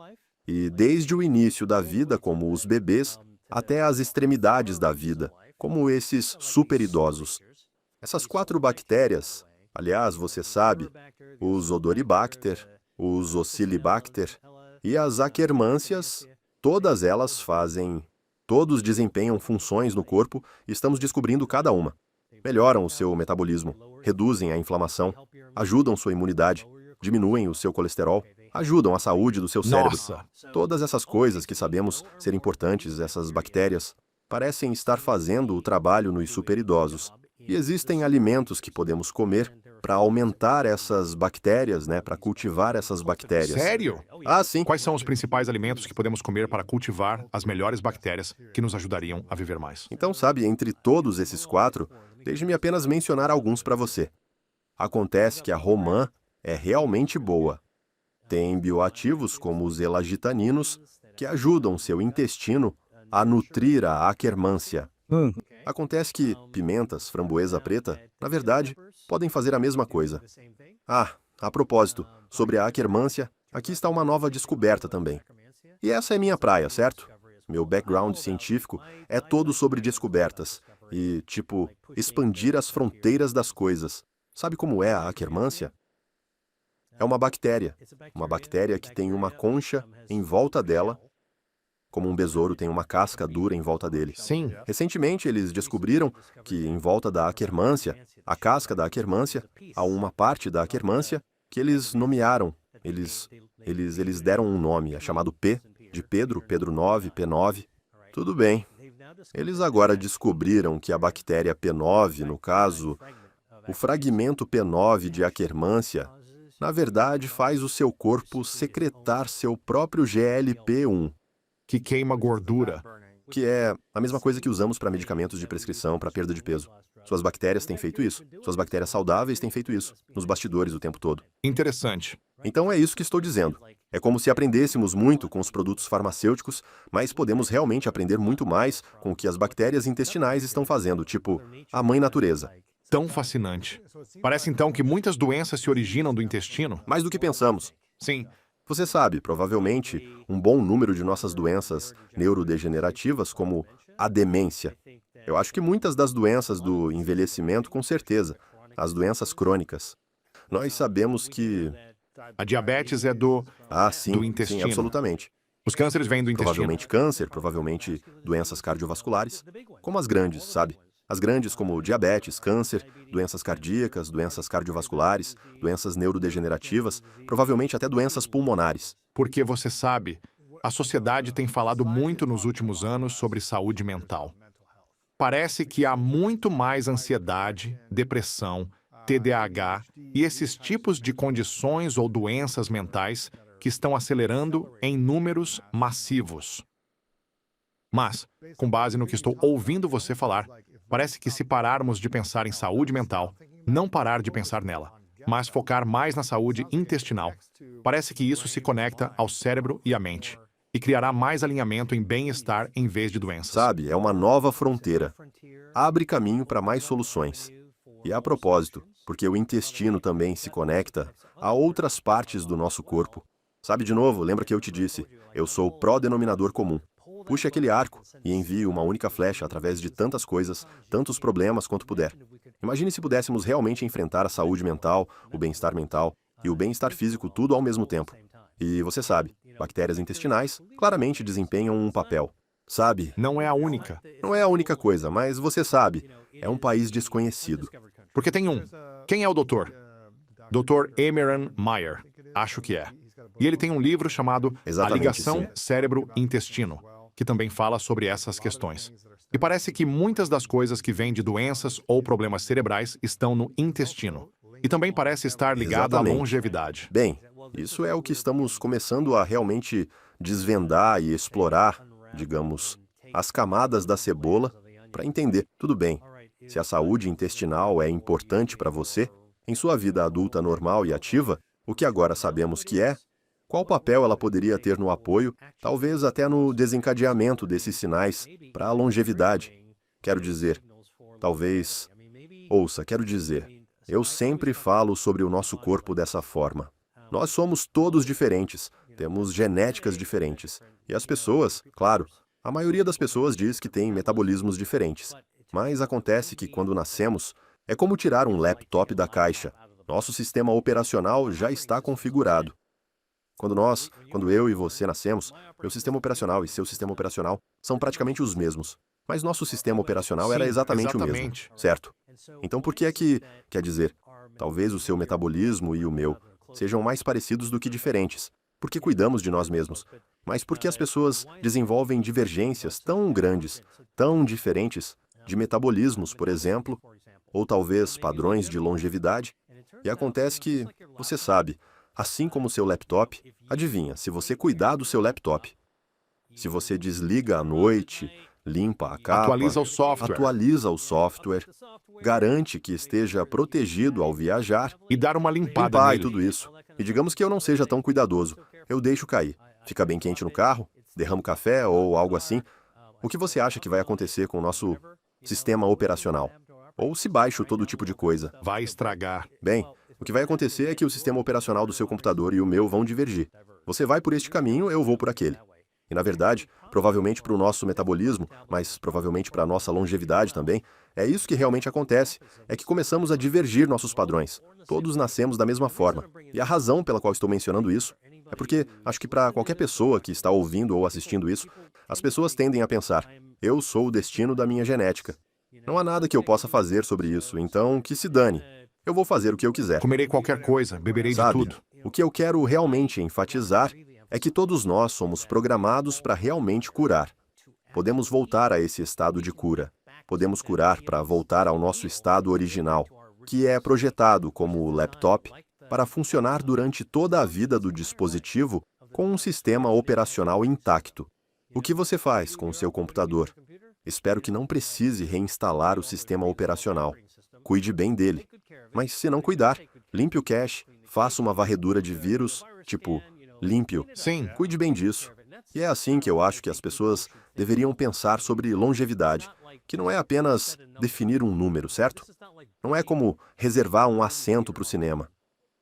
E desde o início da vida, como os bebês, até as extremidades da vida, como esses superidosos. Essas 4 bactérias, aliás, você sabe, os Odoribacter, os Oxalibacter e as Akkermansias, todas elas todos desempenham funções no corpo e estamos descobrindo cada uma. Melhoram o seu metabolismo, reduzem a inflamação, ajudam sua imunidade, diminuem o seu colesterol, ajudam a saúde do seu cérebro. Nossa! Todas essas coisas que sabemos ser importantes, essas bactérias, parecem estar fazendo o trabalho nos superidosos. E existem alimentos que podemos comer para aumentar essas bactérias, né, para cultivar essas bactérias. Sério? Ah, sim. Quais são os principais alimentos que podemos comer para cultivar as melhores bactérias que nos ajudariam a viver mais? Então, sabe, entre todos esses 4, deixe-me apenas mencionar alguns para você. Acontece que a romã é realmente boa. Tem bioativos como os elagitaninos, que ajudam seu intestino a nutrir a Akkermansia. Acontece que pimentas, framboesa preta, na verdade, podem fazer a mesma coisa. Ah, a propósito, sobre a Akkermansia, aqui está uma nova descoberta também. E essa é minha praia, certo? Meu background científico é todo sobre descobertas e, tipo, expandir as fronteiras das coisas. Sabe como é a Akkermansia? É uma bactéria que tem uma concha em volta dela, como um besouro tem uma casca dura em volta dele. Sim. Recentemente, eles descobriram que em volta da Akkermansia, a casca da Akkermansia, há uma parte da Akkermansia que eles nomearam. Eles deram um nome, é chamado P, de Pedro, Pedro 9, P9. Tudo bem. Eles agora descobriram que a bactéria P9, no caso, o fragmento P9 de Akkermansia, na verdade faz o seu corpo secretar seu próprio GLP-1, Que queima gordura. que é a mesma coisa que usamos para medicamentos de prescrição para perda de peso. Suas bactérias têm feito isso. Suas bactérias saudáveis têm feito isso, nos bastidores o tempo todo. Interessante. Então é isso que estou dizendo. É como se aprendêssemos muito com os produtos farmacêuticos, mas podemos realmente aprender muito mais com o que as bactérias intestinais estão fazendo, tipo a mãe natureza. Tão fascinante. Parece então que muitas doenças se originam do intestino? Mais do que pensamos. Sim. Você sabe, provavelmente, um bom número de nossas doenças neurodegenerativas, como a demência. Eu acho que muitas das doenças do envelhecimento, com certeza, as doenças crônicas. Nós sabemos que... A diabetes é do sim, do intestino. sim, absolutamente. Os cânceres vêm do intestino. Provavelmente câncer, provavelmente doenças cardiovasculares, como as grandes, sabe? As grandes como diabetes, câncer, doenças cardíacas, doenças cardiovasculares, doenças neurodegenerativas, provavelmente até doenças pulmonares. Porque você sabe, a sociedade tem falado muito nos últimos anos sobre saúde mental. Parece que há muito mais ansiedade, depressão, TDAH e esses tipos de condições ou doenças mentais que estão acelerando em números massivos. Mas, com base no que estou ouvindo você falar, parece que se pararmos de pensar em saúde mental, não parar de pensar nela, mas focar mais na saúde intestinal, parece que isso se conecta ao cérebro e à mente, e criará mais alinhamento em bem-estar em vez de doenças. Sabe, é uma nova fronteira. Abre caminho para mais soluções. E a propósito, porque o intestino também se conecta a outras partes do nosso corpo. Sabe, de novo, lembra que eu te disse, eu sou o pró-denominador comum. Puxe aquele arco e envie uma única flecha através de tantas coisas, tantos problemas quanto puder. Imagine se pudéssemos realmente enfrentar a saúde mental, o bem-estar mental e o bem-estar físico tudo ao mesmo tempo. E você sabe, bactérias intestinais claramente desempenham um papel. Sabe, Não é a única, não é a única coisa, mas você sabe, é um país desconhecido. porque tem um. Quem é o doutor? Dr. Emeran Meyer, acho que é. E ele tem um livro chamado A Exatamente, Ligação sim. Cérebro-Intestino, que também fala sobre essas questões. E parece que muitas das coisas que vêm de doenças ou problemas cerebrais estão no intestino. E também parece estar ligado à Exatamente. longevidade. Bem, isso é o que estamos começando a realmente desvendar e explorar, digamos, as camadas da cebola para entender. Tudo bem, se a saúde intestinal é importante para você, em sua vida adulta normal e ativa, o que agora sabemos que é, qual papel ela poderia ter no apoio, talvez até no desencadeamento desses sinais para a longevidade? Quero dizer, talvez... Ouça, quero dizer, eu sempre falo sobre o nosso corpo dessa forma. Nós somos todos diferentes, temos genéticas diferentes. E as pessoas, claro, a maioria das pessoas diz que tem metabolismos diferentes. Mas acontece que quando nascemos, é como tirar um laptop da caixa. Nosso sistema operacional já está configurado. Quando eu e você nascemos, meu sistema operacional e seu sistema operacional são praticamente os mesmos. Mas nosso sistema operacional era Sim, exatamente o mesmo, exatamente. certo? Então por que é que, quer dizer, talvez o seu metabolismo e o meu sejam mais parecidos do que diferentes? Porque cuidamos de nós mesmos. Mas por que as pessoas desenvolvem divergências tão grandes, tão diferentes, de metabolismos, por exemplo, ou talvez padrões de longevidade? E acontece que, você sabe, assim como o seu laptop, adivinha, se você cuidar do seu laptop, se você desliga à noite, limpa a capa, Atualiza o software. atualiza o software, garante que esteja protegido ao viajar, E dar uma limpada limpar e nele. tudo isso. E digamos que eu não seja tão cuidadoso, eu deixo cair. Fica bem quente no carro, derramo café ou algo assim. O que você acha que vai acontecer com o nosso sistema operacional? Ou se baixo todo tipo de coisa? Vai estragar. Bem, o que vai acontecer é que o sistema operacional do seu computador e o meu vão divergir. Você vai por este caminho, eu vou por aquele. E, na verdade, provavelmente para o nosso metabolismo, mas provavelmente para a nossa longevidade também, é isso que realmente acontece, é que começamos a divergir nossos padrões. Todos nascemos da mesma forma. E a razão pela qual estou mencionando isso é porque acho que para qualquer pessoa que está ouvindo ou assistindo isso, as pessoas tendem a pensar, eu sou o destino da minha genética. Não há nada que eu possa fazer sobre isso, então que se dane. Eu vou fazer o que eu quiser. Comerei qualquer coisa, beberei de Sabe, tudo. o que eu quero realmente enfatizar é que todos nós somos programados para realmente curar. Podemos voltar a esse estado de cura. Podemos curar para voltar ao nosso estado original, que é projetado como o laptop para funcionar durante toda a vida do dispositivo com um sistema operacional intacto. O que você faz com o seu computador? Espero que não precise reinstalar o sistema operacional. Cuide bem dele. Mas se não cuidar, limpe o cache, faça uma varredura de vírus, tipo, limpe-o. Sim. Cuide bem disso. E é assim que eu acho que as pessoas deveriam pensar sobre longevidade, que não é apenas definir um número, certo? Não é como reservar um assento para o cinema.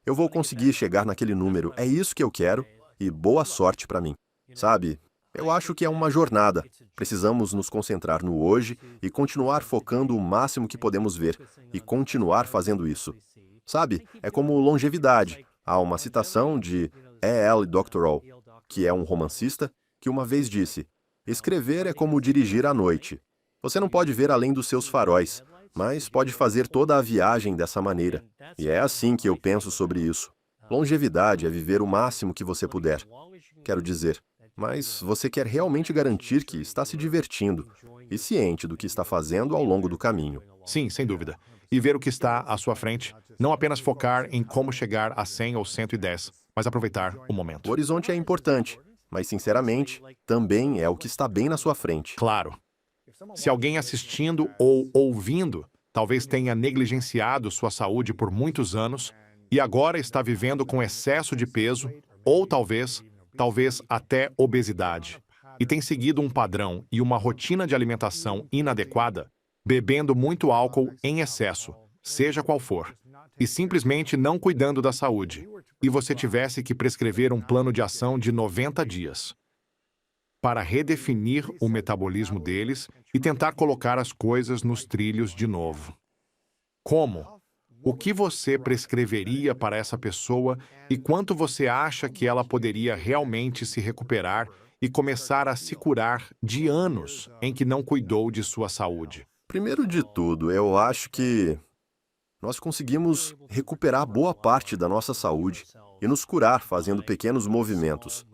Eu vou conseguir chegar naquele número, é isso que eu quero, e boa sorte para mim. Sabe, eu acho que é uma jornada. Precisamos nos concentrar no hoje e continuar focando o máximo que podemos ver, e continuar fazendo isso. Sabe, é como longevidade. Há uma citação de E.L. Doctorow, que é um romancista, que uma vez disse, escrever é como dirigir à noite. Você não pode ver além dos seus faróis, mas pode fazer toda a viagem dessa maneira. E é assim que eu penso sobre isso. Longevidade é viver o máximo que você puder, quero dizer. Mas você quer realmente garantir que está se divertindo e ciente do que está fazendo ao longo do caminho. Sim, sem dúvida. E ver o que está à sua frente, não apenas focar em como chegar a 100 ou 110, mas aproveitar o O momento. horizonte é importante, mas, sinceramente, também é o que está bem na sua frente. Claro, se alguém assistindo ou ouvindo talvez tenha negligenciado sua saúde por muitos anos e agora está vivendo com excesso de peso, ou talvez até obesidade, e tem seguido um padrão e uma rotina de alimentação inadequada, bebendo muito álcool em excesso, seja qual for, e simplesmente não cuidando da saúde, e você tivesse que prescrever um plano de ação de 90 dias para redefinir o metabolismo deles e tentar colocar as coisas nos trilhos de novo. Como? O que você prescreveria para essa pessoa e quanto você acha que ela poderia realmente se recuperar e começar a se curar de anos em que não cuidou de sua saúde? Primeiro de tudo, eu acho que nós conseguimos recuperar boa parte da nossa saúde e nos curar fazendo pequenos movimentos.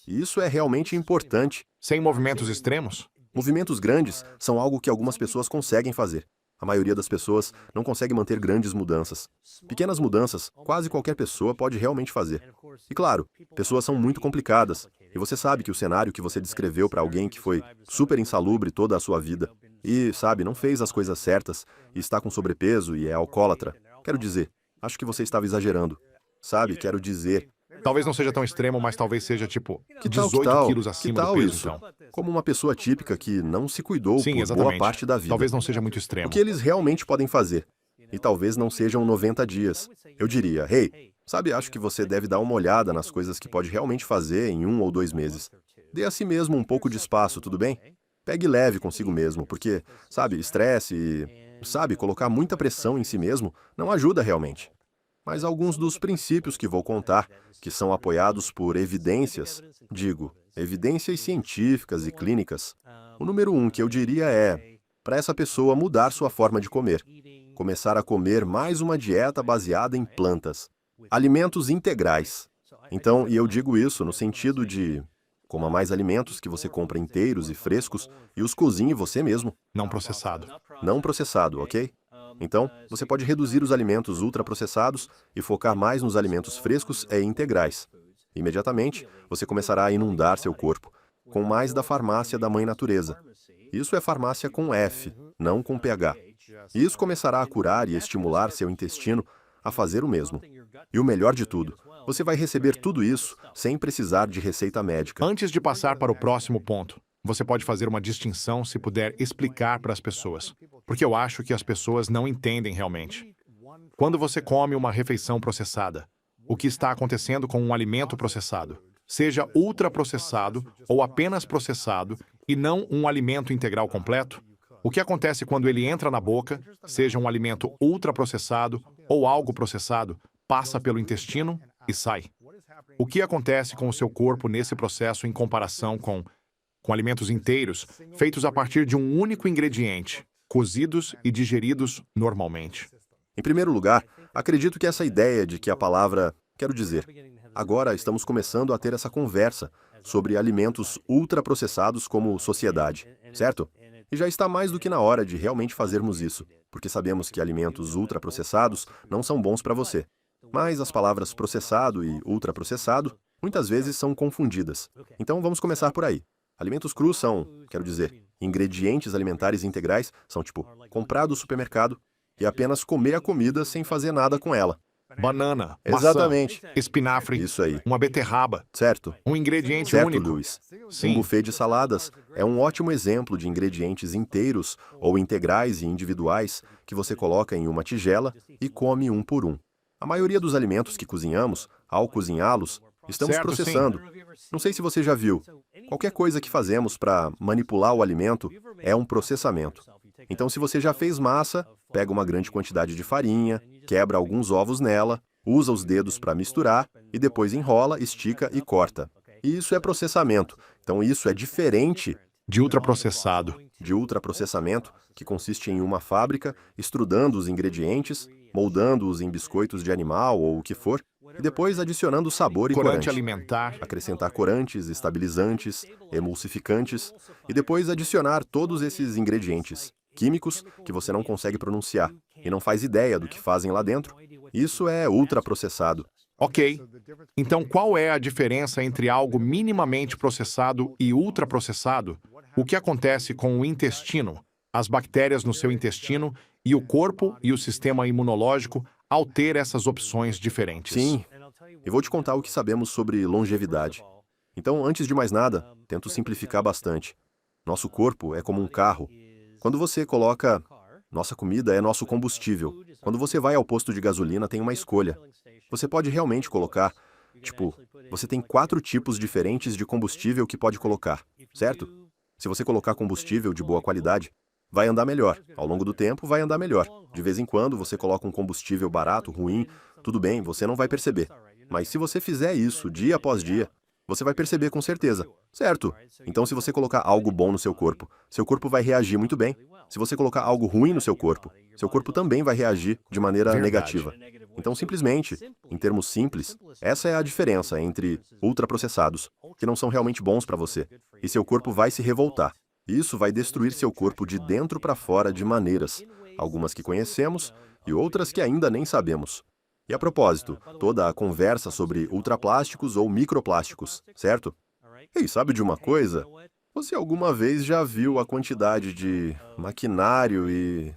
E isso é realmente importante. Sem movimentos extremos? Movimentos grandes são algo que algumas pessoas conseguem fazer. A maioria das pessoas não consegue manter grandes mudanças. Pequenas mudanças, quase qualquer pessoa pode realmente fazer. E claro, pessoas são muito complicadas. E você sabe que o cenário que você descreveu para alguém que foi super insalubre toda a sua vida e, sabe, não fez as coisas certas e está com sobrepeso e é alcoólatra. Quero dizer, acho que você estava exagerando. Sabe, quero dizer, Talvez não seja tão extremo, mas talvez seja tipo que tal, 18 quilos que acima do tal peso, isso? então. Como uma pessoa típica que não se cuidou Sim, por exatamente. boa parte da vida. Talvez não seja muito extremo. O que eles realmente podem fazer. E talvez não sejam 90 dias. Eu diria, hey, sabe, acho que você deve dar uma olhada nas coisas que pode realmente fazer em 1 ou 2 meses. Dê a si mesmo um pouco de espaço, tudo bem? Pegue leve consigo mesmo, porque, sabe, estresse e, sabe, colocar muita pressão em si mesmo não ajuda realmente. Mas alguns dos princípios que vou contar, que são apoiados por evidências, digo, evidências científicas e clínicas. O número 1 que eu diria é, para essa pessoa mudar sua forma de comer. Começar a comer mais uma dieta baseada em plantas. Alimentos integrais. Então, e eu digo isso no sentido de, coma mais alimentos que você compra inteiros e frescos e os cozinhe você mesmo. Não processado. Não processado, ok? Então, você pode reduzir os alimentos ultraprocessados e focar mais nos alimentos frescos e integrais. Imediatamente, você começará a inundar seu corpo com mais da farmácia da Mãe Natureza. Isso é farmácia com F, não com PH. E isso começará a curar e estimular seu intestino a fazer o mesmo. E o melhor de tudo, você vai receber tudo isso sem precisar de receita médica. Antes de passar para o próximo ponto, você pode fazer uma distinção se puder explicar para as pessoas, porque eu acho que as pessoas não entendem realmente. Quando você come uma refeição processada, o que está acontecendo com um alimento processado, seja ultraprocessado ou apenas processado e não um alimento integral completo, o que acontece quando ele entra na boca, seja um alimento ultraprocessado ou algo processado, passa pelo intestino e sai. O que acontece com o seu corpo nesse processo em comparação com alimentos inteiros, feitos a partir de um único ingrediente, cozidos e digeridos normalmente? Em primeiro lugar, acredito que essa ideia de que a palavra, quero dizer, agora estamos começando a ter essa conversa sobre alimentos ultraprocessados como sociedade, certo? E já está mais do que na hora de realmente fazermos isso, porque sabemos que alimentos ultraprocessados não são bons para você. Mas as palavras processado e ultraprocessado muitas vezes são confundidas. Então vamos começar por aí. Alimentos crus são, quero dizer, ingredientes alimentares integrais são tipo, comprar do supermercado e apenas comer a comida sem fazer nada com ela. Banana, Exatamente. maçã, espinafre, Isso aí. uma beterraba, Certo. um ingrediente Certo, único. Luiz. Um Sim, buffet de saladas é um ótimo exemplo de ingredientes inteiros ou integrais e individuais que você coloca em uma tigela e come um por um. A maioria dos alimentos que cozinhamos, ao cozinhá-los, estamos Certo, processando. Não sei se você já viu. Qualquer coisa que fazemos para manipular o alimento é um processamento. Então, se você já fez massa, pega uma grande quantidade de farinha, quebra alguns ovos nela, usa os dedos para misturar e depois enrola, estica e corta. E isso é processamento. Então, isso é diferente de ultraprocessado. de ultraprocessamento, que consiste em uma fábrica estrudando os ingredientes, moldando-os em biscoitos de animal ou o que for, e depois adicionando sabor e Corante corante. alimentar. Acrescentar corantes, estabilizantes, emulsificantes e depois adicionar todos esses ingredientes químicos que você não consegue pronunciar e não faz ideia do que fazem lá dentro. Isso é ultraprocessado. Ok. Então, qual é a diferença entre algo minimamente processado e ultraprocessado? O que acontece com o intestino, as bactérias no seu intestino e o corpo e o sistema imunológico ao ter essas opções diferentes? Sim, e vou te contar o que sabemos sobre longevidade. Então, antes de mais nada, tento simplificar bastante. Nosso corpo é como um carro. Quando você coloca... Nossa comida é nosso combustível. Quando você vai ao posto de gasolina, tem uma escolha. Você pode realmente colocar, você tem 4 tipos diferentes de combustível que pode colocar, certo? Se você colocar combustível de boa qualidade, vai andar melhor. Ao longo do tempo, vai andar melhor. De vez em quando, você coloca um combustível barato, ruim, tudo bem, você não vai perceber. Mas se você fizer isso dia após dia, você vai perceber com certeza, certo? Então, se você colocar algo bom no seu corpo vai reagir muito bem. Se você colocar algo ruim no seu corpo também vai reagir de maneira negativa. Então, simplesmente, em termos simples, essa é a diferença entre ultraprocessados, que não são realmente bons para você, e seu corpo vai se revoltar. Isso vai destruir seu corpo de dentro para fora de maneiras, algumas que conhecemos e outras que ainda nem sabemos. E a propósito, toda a conversa sobre ultraplásticos ou microplásticos, certo? Ei, sabe de uma coisa? Você alguma vez já viu a quantidade de maquinário e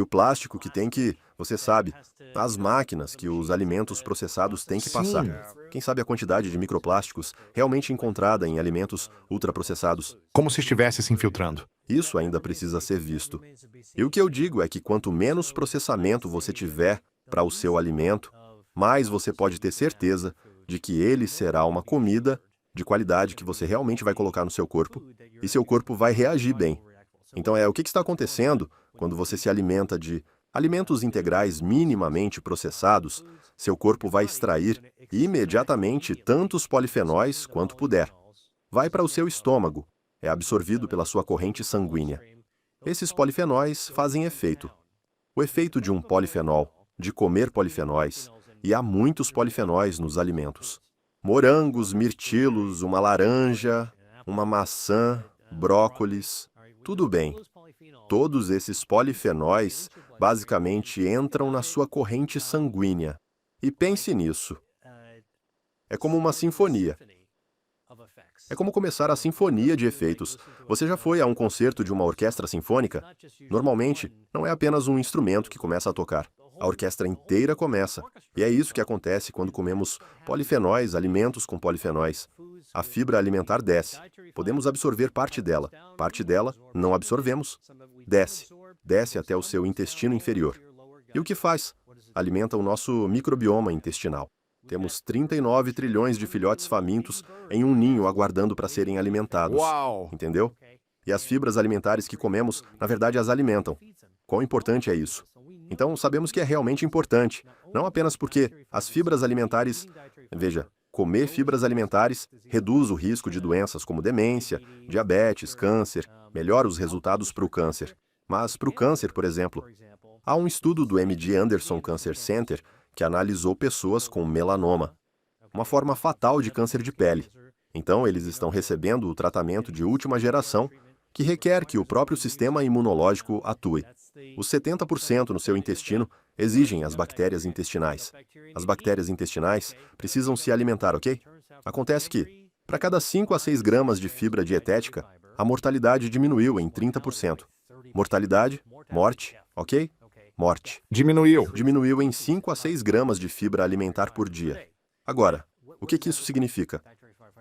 o plástico que tem que, você sabe, as máquinas que os alimentos processados têm que passar? Sim. Quem sabe a quantidade de microplásticos realmente encontrada em alimentos ultraprocessados? Como se estivesse se infiltrando. Isso ainda precisa ser visto. E o que eu digo é que quanto menos processamento você tiver para o seu alimento, mais você pode ter certeza de que ele será uma comida de qualidade que você realmente vai colocar no seu corpo, e seu corpo vai reagir bem. Então, o que está acontecendo quando você se alimenta de alimentos integrais minimamente processados? Seu corpo vai extrair imediatamente tantos polifenóis quanto puder. Vai para o seu estômago, é absorvido pela sua corrente sanguínea. Esses polifenóis fazem efeito. O efeito de um polifenol, de comer polifenóis, e há muitos polifenóis nos alimentos. Morangos, mirtilos, uma laranja, uma maçã, brócolis, tudo bem. Todos esses polifenóis basicamente entram na sua corrente sanguínea. E pense nisso. É como uma sinfonia. É como começar a sinfonia de efeitos. Você já foi a um concerto de uma orquestra sinfônica? Normalmente, não é apenas um instrumento que começa a tocar. A orquestra inteira começa. E é isso que acontece quando comemos polifenóis, alimentos com polifenóis. A fibra alimentar desce. Podemos absorver parte dela. Parte dela, não absorvemos. Desce. Desce até o seu intestino inferior. E o que faz? Alimenta o nosso microbioma intestinal. Temos 39 trilhões de filhotes famintos em um ninho aguardando para serem alimentados. Uau! Entendeu? E as fibras alimentares que comemos, na verdade, as alimentam. Quão importante é isso? Então, sabemos que é realmente importante, não apenas porque as fibras alimentares... Veja, comer fibras alimentares reduz o risco de doenças como demência, diabetes, câncer, melhora os resultados para o câncer. Mas para o câncer, por exemplo, há um estudo do MD Anderson Cancer Center que analisou pessoas com melanoma, uma forma fatal de câncer de pele. Então, eles estão recebendo o tratamento de última geração que requer que o próprio sistema imunológico atue. Os 70% no seu intestino exigem as bactérias intestinais. As bactérias intestinais precisam se alimentar, ok? Acontece que, para cada 5 a 6 gramas de fibra dietética, a mortalidade diminuiu em 30%. Mortalidade, morte, ok? Morte. Diminuiu. Diminuiu em 5 a 6 gramas de fibra alimentar por dia. Agora, o que isso significa?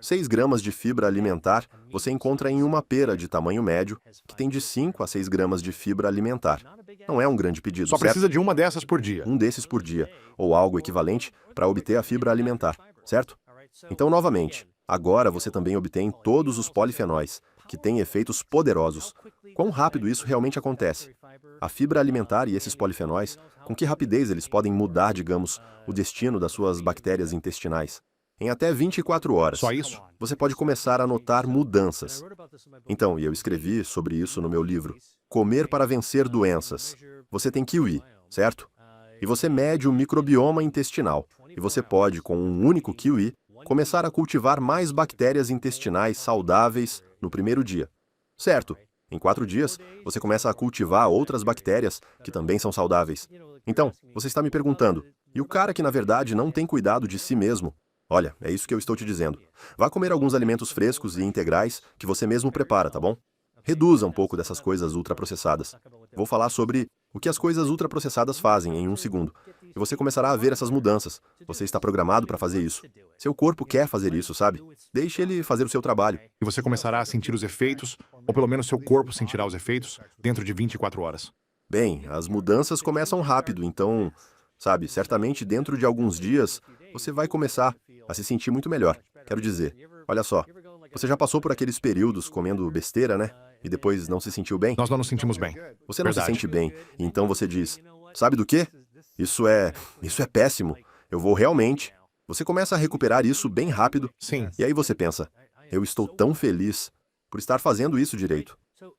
6 gramas de fibra alimentar você encontra em uma pera de tamanho médio, que tem de 5 a 6 gramas de fibra alimentar. Não é um grande pedido, Só certo? precisa de uma dessas por dia. Um desses por dia, ou algo equivalente, para obter a fibra alimentar, certo? Então, novamente, agora você também obtém todos os polifenóis, que têm efeitos poderosos. Quão rápido isso realmente acontece? A fibra alimentar e esses polifenóis, com que rapidez eles podem mudar, digamos, o destino das suas bactérias intestinais? Em até 24 horas. Só isso? Você pode começar a notar mudanças. Então, e eu escrevi sobre isso no meu livro, Comer para Vencer Doenças. Você tem kiwi, certo? E você mede o microbioma intestinal. E você pode, com um único kiwi, começar a cultivar mais bactérias intestinais saudáveis no primeiro dia. Certo, em 4 dias, você começa a cultivar outras bactérias que também são saudáveis. Então, você está me perguntando, e o cara que na verdade não tem cuidado de si mesmo? Olha, é isso que eu estou te dizendo. Vá comer alguns alimentos frescos e integrais que você mesmo prepara, tá bom? Reduza um pouco dessas coisas ultraprocessadas. Vou falar sobre o que as coisas ultraprocessadas fazem em um segundo. E você começará a ver essas mudanças. Você está programado para fazer isso. Seu corpo quer fazer isso, sabe? Deixe ele fazer o seu trabalho. E você começará a sentir os efeitos, ou pelo menos seu corpo sentirá os efeitos, dentro de 24 horas. Bem, as mudanças começam rápido, então, sabe, certamente dentro de alguns dias, você vai começar a se sentir muito melhor. Quero dizer, olha só, você já passou por aqueles períodos comendo besteira, né? E depois não se sentiu bem? Nós não nos sentimos bem. Você não se Verdade. sente bem, e então você diz, sabe do quê? Isso é péssimo. Eu vou realmente... Você começa a recuperar isso bem rápido, Sim. e aí você pensa, eu estou tão feliz por estar fazendo isso direito.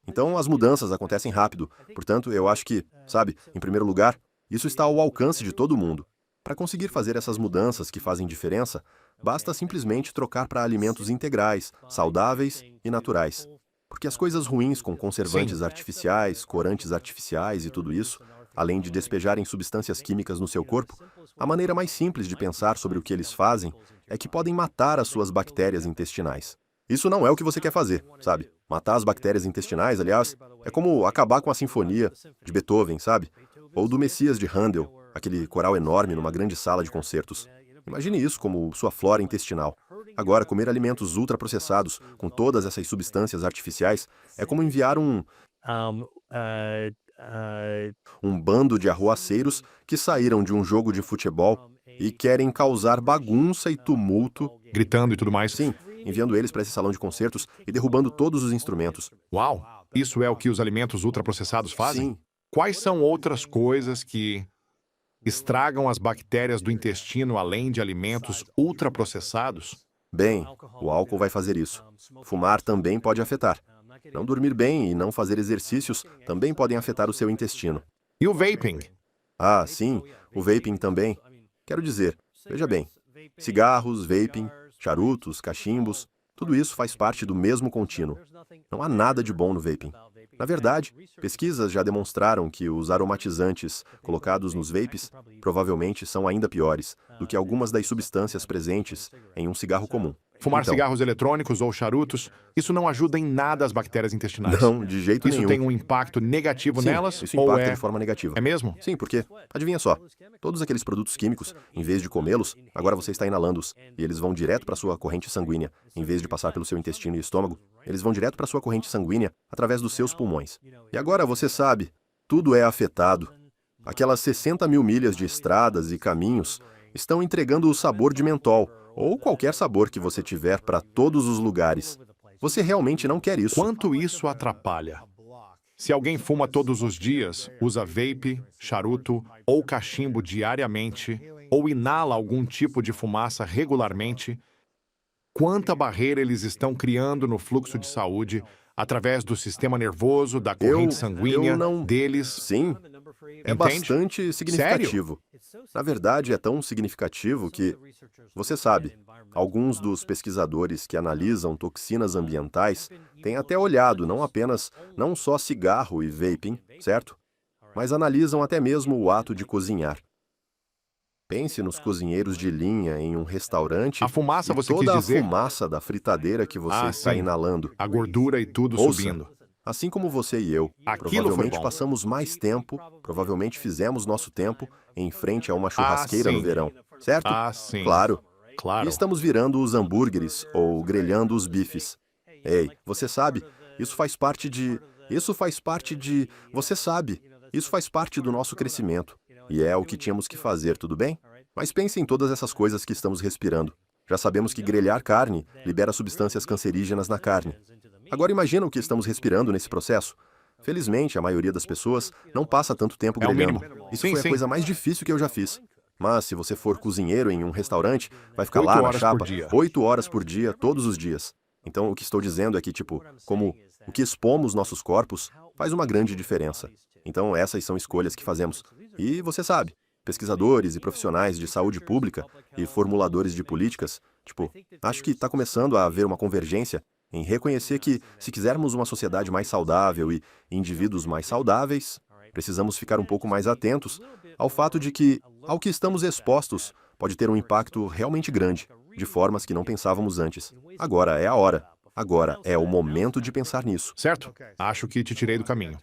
Então as mudanças acontecem rápido, portanto eu acho que, sabe, em primeiro lugar, isso está ao alcance de todo mundo. Para conseguir fazer essas mudanças que fazem diferença, basta simplesmente trocar para alimentos integrais, saudáveis e naturais. Porque as coisas ruins com conservantes artificiais, corantes artificiais e tudo isso, além de despejarem substâncias químicas no seu corpo, a maneira mais simples de pensar sobre o que eles fazem é que podem matar as suas bactérias intestinais. Isso não é o que você quer fazer, sabe? Matar as bactérias intestinais, aliás, é como acabar com a sinfonia de Beethoven, sabe? Ou do Messias de Handel, aquele coral enorme numa grande sala de concertos. Imagine isso como sua flora intestinal. Agora, comer alimentos ultraprocessados com todas essas substâncias artificiais é como enviar um bando de arruaceiros que saíram de um jogo de futebol e querem causar bagunça e tumulto. Gritando e tudo mais. Sim, enviando eles para esse salão de concertos e derrubando todos os instrumentos. Uau! Isso é o que os alimentos ultraprocessados fazem? Sim. Quais são outras coisas que estragam as bactérias do intestino além de alimentos ultraprocessados? Bem, o álcool vai fazer isso. Fumar também pode afetar. Não dormir bem e não fazer exercícios também podem afetar o seu intestino. E o vaping? Ah, sim, o vaping também. Quero dizer, veja bem, cigarros, vaping, charutos, cachimbos, tudo isso faz parte do mesmo contínuo. Não há nada de bom no vaping. Na verdade, pesquisas já demonstraram que os aromatizantes colocados nos vapes provavelmente são ainda piores do que algumas das substâncias presentes em um cigarro comum. Fumar Então, cigarros eletrônicos ou charutos, isso não ajuda em nada as bactérias intestinais. não, de jeito Isso nenhum. tem um impacto negativo Sim, nelas? isso Ou impacta é... de forma negativa. É mesmo? Sim, porque, adivinha só, todos aqueles produtos químicos, em vez de comê-los, agora você está inalando-os, e eles vão direto para sua corrente sanguínea, em vez de passar pelo seu intestino e estômago, eles vão direto para sua corrente sanguínea através dos seus pulmões. E agora você sabe, tudo é afetado. Aquelas 60 mil milhas de estradas e caminhos estão entregando o sabor de mentol, ou qualquer sabor que você tiver para todos os lugares. Você realmente não quer isso. Quanto isso atrapalha? Se alguém fuma todos os dias, usa vape, charuto ou cachimbo diariamente, ou inala algum tipo de fumaça regularmente, quanta barreira eles estão criando no fluxo de saúde através do sistema nervoso, da corrente sanguínea eu não- deles? Sim, é Entende? bastante significativo. Na verdade, é tão significativo que, você sabe, alguns dos pesquisadores que analisam toxinas ambientais têm até olhado não só cigarro e vaping, certo? Mas analisam até mesmo o ato de cozinhar. Pense nos cozinheiros de linha em um restaurante A fumaça, e você quis toda a dizer? fumaça da fritadeira que você está sim. inalando. A gordura e tudo Ouça, subindo. assim como você e eu, Aquilo provavelmente foi bom. passamos mais tempo, provavelmente fizemos nosso tempo em frente a uma churrasqueira no sim. verão, certo? Ah, sim. Claro. Claro. E estamos virando os hambúrgueres ou grelhando os bifes. Ei, você sabe, isso faz parte de... Você sabe, isso faz parte do nosso crescimento. E é o que tínhamos que fazer, tudo bem? Mas pense em todas essas coisas que estamos respirando. Já sabemos que grelhar carne libera substâncias cancerígenas na carne. Agora imagina o que estamos respirando nesse processo. Felizmente, a maioria das pessoas não passa tanto tempo É o grelhando. mínimo. Isso Sim, foi a sim. coisa mais difícil que eu já fiz. Mas se você for cozinheiro em um restaurante, vai ficar 8 lá na horas por chapa dia. 8 horas por dia, todos os dias. Então o que estou dizendo é que, como o que expomos nossos corpos faz uma grande diferença. Então essas são escolhas que fazemos. E você sabe, pesquisadores e profissionais de saúde pública e formuladores de políticas, acho que está começando a haver uma convergência em reconhecer que, se quisermos uma sociedade mais saudável e indivíduos mais saudáveis, precisamos ficar um pouco mais atentos ao fato de que, ao que estamos expostos, pode ter um impacto realmente grande, de formas que não pensávamos antes. Agora é a hora. Agora é o momento de pensar nisso. Certo? Acho que te tirei do caminho.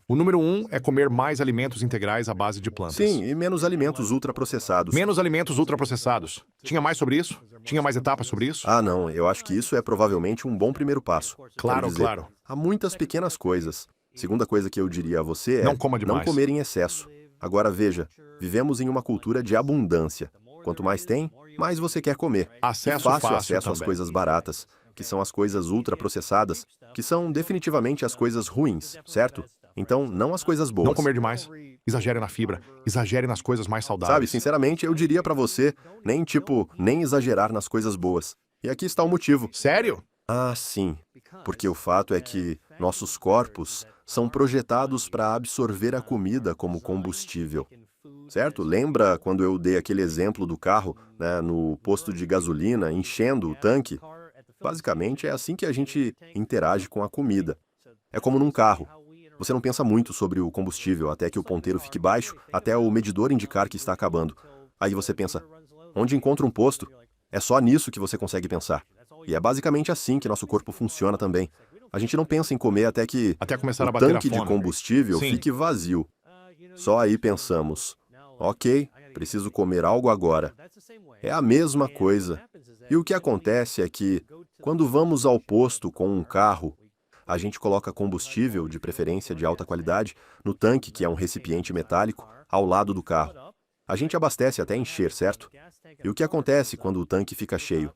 O número 1 é comer mais alimentos integrais à base de plantas. Sim, e menos alimentos ultraprocessados. Menos alimentos ultraprocessados. Tinha mais sobre isso? Tinha mais etapas sobre isso? Ah, não, eu acho que isso é provavelmente um bom primeiro passo. Claro, Quero dizer, claro. há muitas pequenas coisas. Segunda coisa que eu diria a você é Não coma demais. não comer em excesso. Agora veja, vivemos em uma cultura de abundância. Quanto mais tem, mais você quer comer. Acesso E fácil fácil acesso às também. coisas baratas, que são as coisas ultraprocessadas, que são definitivamente as coisas ruins, certo? Então, não as coisas boas. Não comer demais. Exagere na fibra. Exagere nas coisas mais Sabe, saudáveis. sinceramente, eu diria pra você, nem exagerar nas coisas boas. E aqui está o motivo. Sério? Ah, sim. Porque o fato é que nossos corpos são projetados para absorver a comida como combustível. Certo? Lembra quando eu dei aquele exemplo do carro, né, no posto de gasolina, enchendo o tanque? Basicamente, é assim que a gente interage com a comida. É como num carro. Você não pensa muito sobre o combustível até que o ponteiro fique baixo, até o medidor indicar que está acabando. Aí você pensa, onde encontra um posto? É só nisso que você consegue pensar. E é basicamente assim que nosso corpo funciona também. A gente não pensa em comer até que Até começar a o bater a tanque de fome. combustível Sim. fique vazio. Só aí pensamos, ok, preciso comer algo agora. É a mesma coisa. E o que acontece é que, quando vamos ao posto com um carro, a gente coloca combustível, de preferência de alta qualidade, no tanque, que é um recipiente metálico, ao lado do carro. A gente abastece até encher, certo? E o que acontece quando o tanque fica cheio?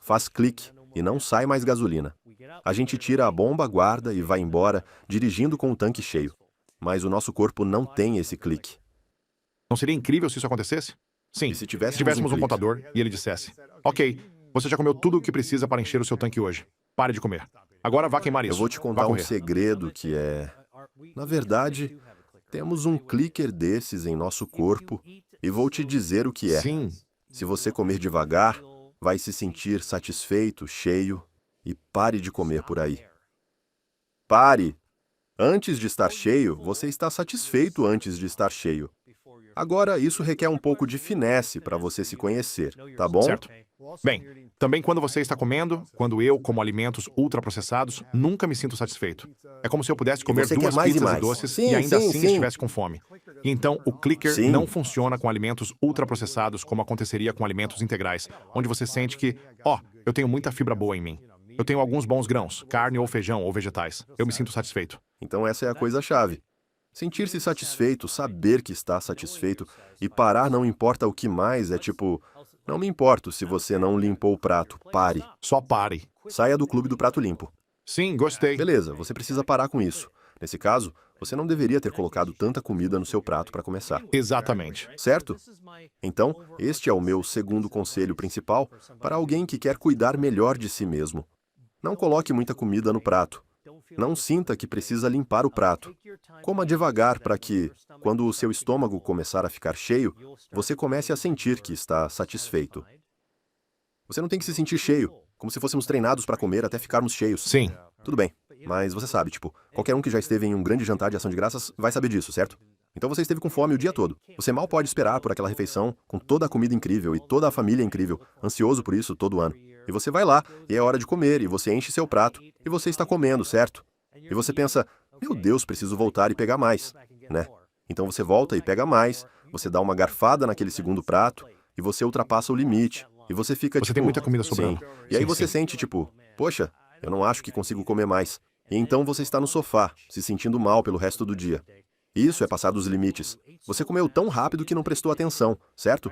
Faz clique e não sai mais gasolina. A gente tira a bomba, guarda e vai embora, dirigindo com o tanque cheio. Mas o nosso corpo não tem esse clique. Não seria incrível se isso acontecesse? Sim. E se tivéssemos tivéssemos um um clique? contador e ele dissesse: Ok, você já comeu tudo o que precisa para encher o seu tanque hoje. Pare de comer. Agora vá queimar isso. Eu vou te Vá contar um correr. segredo que é... Na verdade, temos um clicker desses em nosso corpo e vou te dizer o que é. Sim. Se você comer devagar, vai se sentir satisfeito, cheio, e pare de comer por aí. Pare! Antes de estar cheio, você está satisfeito antes de estar cheio. Agora, isso requer um pouco de finesse para você se conhecer, tá bom? Certo. Bem, também quando você está comendo, quando eu como alimentos ultraprocessados, nunca me sinto satisfeito. É como se eu pudesse comer você quer duas mais e pizzas e mais. doces Sim, e ainda sim, assim sim. estivesse com fome. E então, o clicker Sim. não funciona com alimentos ultraprocessados como aconteceria com alimentos integrais, onde você sente que, eu tenho muita fibra boa em mim. Eu tenho alguns bons grãos, carne ou feijão ou vegetais. Eu me sinto satisfeito. Então essa é a coisa-chave. Sentir-se satisfeito, saber que está satisfeito e parar não importa o que mais, é tipo, não me importo se você não limpou o prato, pare. Só pare. Saia do clube do prato limpo. Sim, gostei. Beleza, você precisa parar com isso. Nesse caso, você não deveria ter colocado tanta comida no seu prato para começar. Exatamente. Certo? Então, este é o meu segundo conselho principal para alguém que quer cuidar melhor de si mesmo. Não coloque muita comida no prato. Não sinta que precisa limpar o prato. Coma devagar para que, quando o seu estômago começar a ficar cheio, você comece a sentir que está satisfeito. Você não tem que se sentir cheio, como se fôssemos treinados para comer até ficarmos cheios. Sim. Tudo bem, mas você sabe, qualquer um que já esteve em um grande jantar de ação de graças vai saber disso, certo? Então você esteve com fome o dia todo. Você mal pode esperar por aquela refeição, com toda a comida incrível e toda a família incrível, ansioso por isso todo ano. E você vai lá, e é hora de comer, e você enche seu prato, e você está comendo, certo? E você pensa, meu Deus, preciso voltar e pegar mais, né? Então você volta e pega mais, você dá uma garfada naquele segundo prato, e você ultrapassa o limite, e você fica Você tem muita comida sobrando. Sim. E aí Sim, você sim. sente poxa, eu não acho que consigo comer mais. E então você está no sofá, se sentindo mal pelo resto do dia. Isso é passar dos limites. Você comeu tão rápido que não prestou atenção, certo?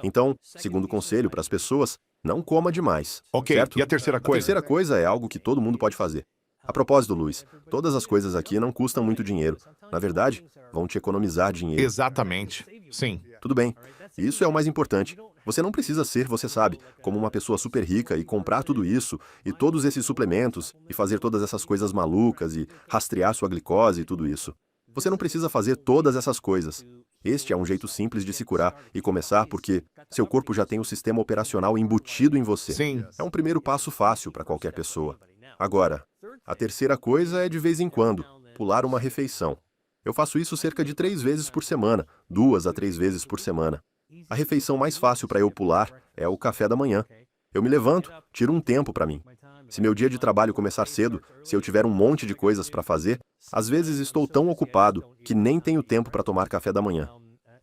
Então, segundo conselho para as pessoas, não coma demais. Ok, certo? e a terceira A coisa? terceira coisa é algo que todo mundo pode fazer. A propósito, Luiz, todas as coisas aqui não custam muito dinheiro. Na verdade, vão te economizar dinheiro. Exatamente. Sim. Tudo bem. Isso é o mais importante. Você não precisa ser, você sabe, como uma pessoa super rica e comprar tudo isso, e todos esses suplementos, e fazer todas essas coisas malucas, e rastrear sua glicose e tudo isso. Você não precisa fazer todas essas coisas. Este é um jeito simples de se curar e começar porque seu corpo já tem o sistema operacional embutido em você. Sim, É um primeiro passo fácil para qualquer pessoa. Agora, a terceira coisa é de vez em quando, pular uma refeição. Eu faço isso cerca de 3 vezes por semana, 2 a 3 vezes por semana. A refeição mais fácil para eu pular é o café da manhã. Eu me levanto, tiro um tempo para mim. Se meu dia de trabalho começar cedo, se eu tiver um monte de coisas para fazer, às vezes estou tão ocupado que nem tenho tempo para tomar café da manhã.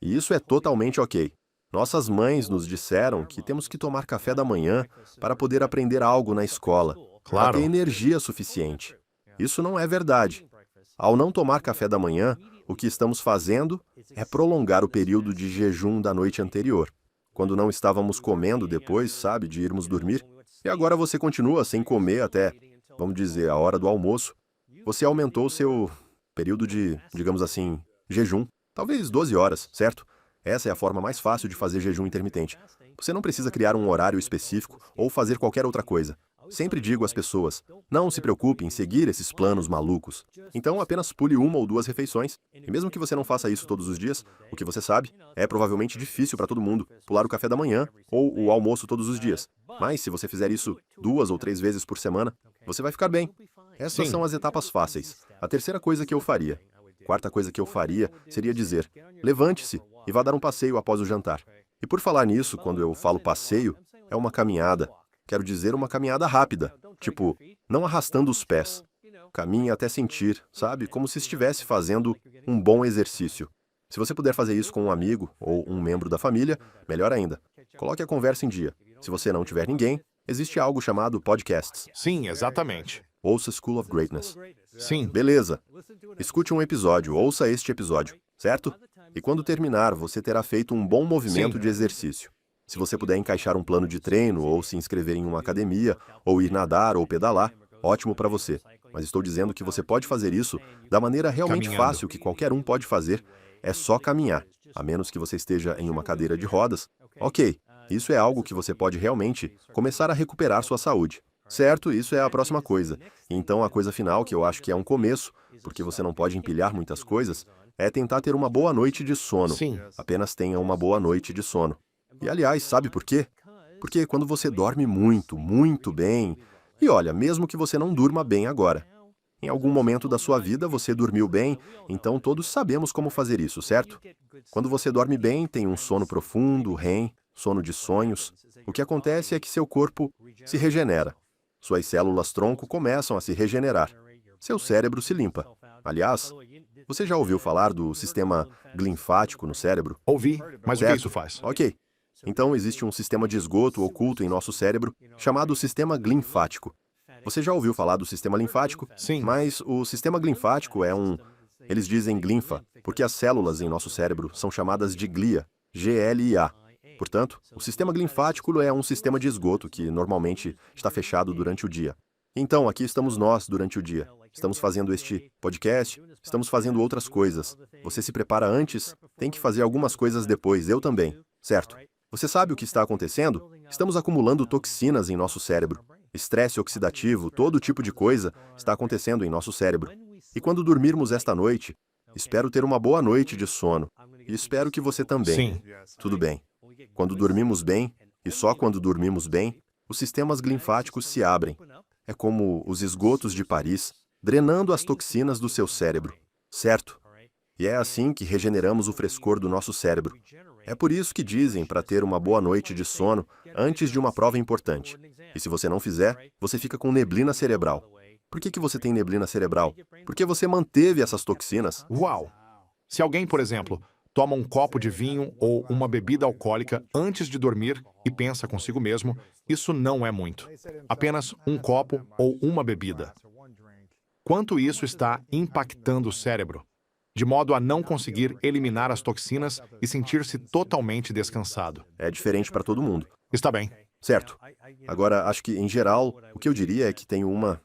E isso é totalmente ok. Nossas mães nos disseram que temos que tomar café da manhã para poder aprender algo na escola, para claro. ter energia suficiente. Isso não é verdade. Ao não tomar café da manhã, o que estamos fazendo é prolongar o período de jejum da noite anterior, quando não estávamos comendo depois, sabe, de irmos dormir. E agora você continua sem comer até, vamos dizer, a hora do almoço. Você aumentou seu período de, digamos assim, jejum. Talvez 12 horas, certo? Essa é a forma mais fácil de fazer jejum intermitente. Você não precisa criar um horário específico ou fazer qualquer outra coisa. Sempre digo às pessoas, não se preocupe em seguir esses planos malucos. Então apenas pule 1 ou 2 refeições. E mesmo que você não faça isso todos os dias, o que você sabe, é provavelmente difícil para todo mundo pular o café da manhã ou o almoço todos os dias. Mas se você fizer isso 2 ou 3 vezes por semana, você vai ficar bem. Essas Sim. são as etapas fáceis. A terceira coisa que eu faria. Quarta coisa que eu faria seria dizer, levante-se e vá dar um passeio após o jantar. E por falar nisso, quando eu falo passeio, é uma caminhada. Quero dizer uma caminhada rápida, tipo, não arrastando os pés. Caminhe até sentir, sabe, como se estivesse fazendo um bom exercício. Se você puder fazer isso com um amigo ou um membro da família, melhor ainda. Coloque a conversa em dia. Se você não tiver ninguém, existe algo chamado podcasts. Sim, exatamente. Ouça School of Greatness. Sim, Beleza. Escute um episódio, ouça este episódio, certo? E quando terminar, você terá feito um bom movimento Sim. de exercício. Se você puder encaixar um plano de treino, ou se inscrever em uma academia, ou ir nadar ou pedalar, ótimo para você. Mas estou dizendo que você pode fazer isso da maneira realmente Caminhando. fácil que qualquer um pode fazer. É só caminhar, a menos que você esteja em uma cadeira de rodas. Ok, isso é algo que você pode realmente começar a recuperar sua saúde. Certo, isso é a próxima coisa. Então a coisa final, que eu acho que é um começo, porque você não pode empilhar muitas coisas, é tentar ter uma boa noite de sono. sim. Apenas tenha uma boa noite de sono. E aliás, sabe por quê? Porque quando você dorme muito, muito bem, e olha, mesmo que você não durma bem agora, em algum momento da sua vida você dormiu bem, então todos sabemos como fazer isso, certo? Quando você dorme bem, tem um sono profundo, REM, sono de sonhos, o que acontece é que seu corpo se regenera. Suas células-tronco começam a se regenerar. Seu cérebro se limpa. Aliás, você já ouviu falar do sistema linfático no cérebro? Ouvi, mas o que Certo. isso faz? Ok. Então existe um sistema de esgoto oculto em nosso cérebro chamado sistema linfático. Você já ouviu falar do sistema linfático? Sim. Mas o sistema linfático é um... Eles dizem glinfa, porque as células em nosso cérebro são chamadas de glia, G-L-I-A. Portanto, o sistema linfático é um sistema de esgoto que normalmente está fechado durante o dia. Então, aqui estamos nós durante o dia. Estamos fazendo este podcast, estamos fazendo outras coisas. Você se prepara antes, tem que fazer algumas coisas depois, eu também, certo? Você sabe o que está acontecendo? Estamos acumulando toxinas em nosso cérebro. Estresse oxidativo, todo tipo de coisa está acontecendo em nosso cérebro. E quando dormirmos esta noite, espero ter uma boa noite de sono. E espero que você também. Sim. Tudo bem. Quando dormimos bem, e só quando dormimos bem, os sistemas linfáticos se abrem. É como os esgotos de Paris, drenando as toxinas do seu cérebro, certo? E é assim que regeneramos o frescor do nosso cérebro. É por isso que dizem para ter uma boa noite de sono antes de uma prova importante. E se você não fizer, você fica com neblina cerebral. Por que você tem neblina cerebral? Porque você manteve essas toxinas. Uau! Se alguém, por exemplo, toma um copo de vinho ou uma bebida alcoólica antes de dormir e pensa consigo mesmo, isso não é muito. Apenas um copo ou uma bebida. Quanto isso está impactando o cérebro? De modo a não conseguir eliminar as toxinas e sentir-se totalmente descansado. É diferente para todo mundo. Está bem. Certo. Agora, acho que, em geral, o que eu diria é que tenho uma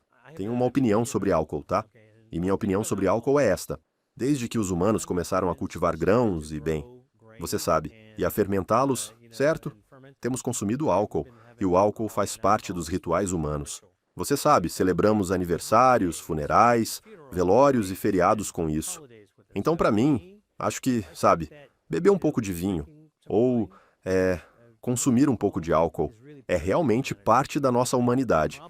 opinião sobre álcool, tá? E minha opinião sobre álcool é esta. Desde que os humanos começaram a cultivar grãos e, bem, você sabe, e a fermentá-los, certo? Temos consumido álcool, e o álcool faz parte dos rituais humanos. Você sabe, celebramos aniversários, funerais, velórios e feriados com isso. Então, para mim, acho que, sabe, Beber um pouco de vinho ou consumir um pouco de álcool é realmente parte da nossa humanidade.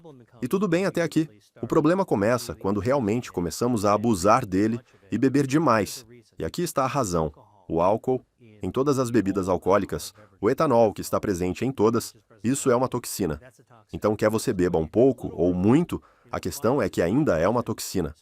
E tudo bem até aqui. O problema começa quando realmente começamos a abusar dele e beber demais. E aqui está a razão. O álcool, em todas as bebidas alcoólicas, o etanol que está presente em todas, isso é uma toxina. Então, quer você beba um pouco ou muito, a questão é que ainda é uma toxina.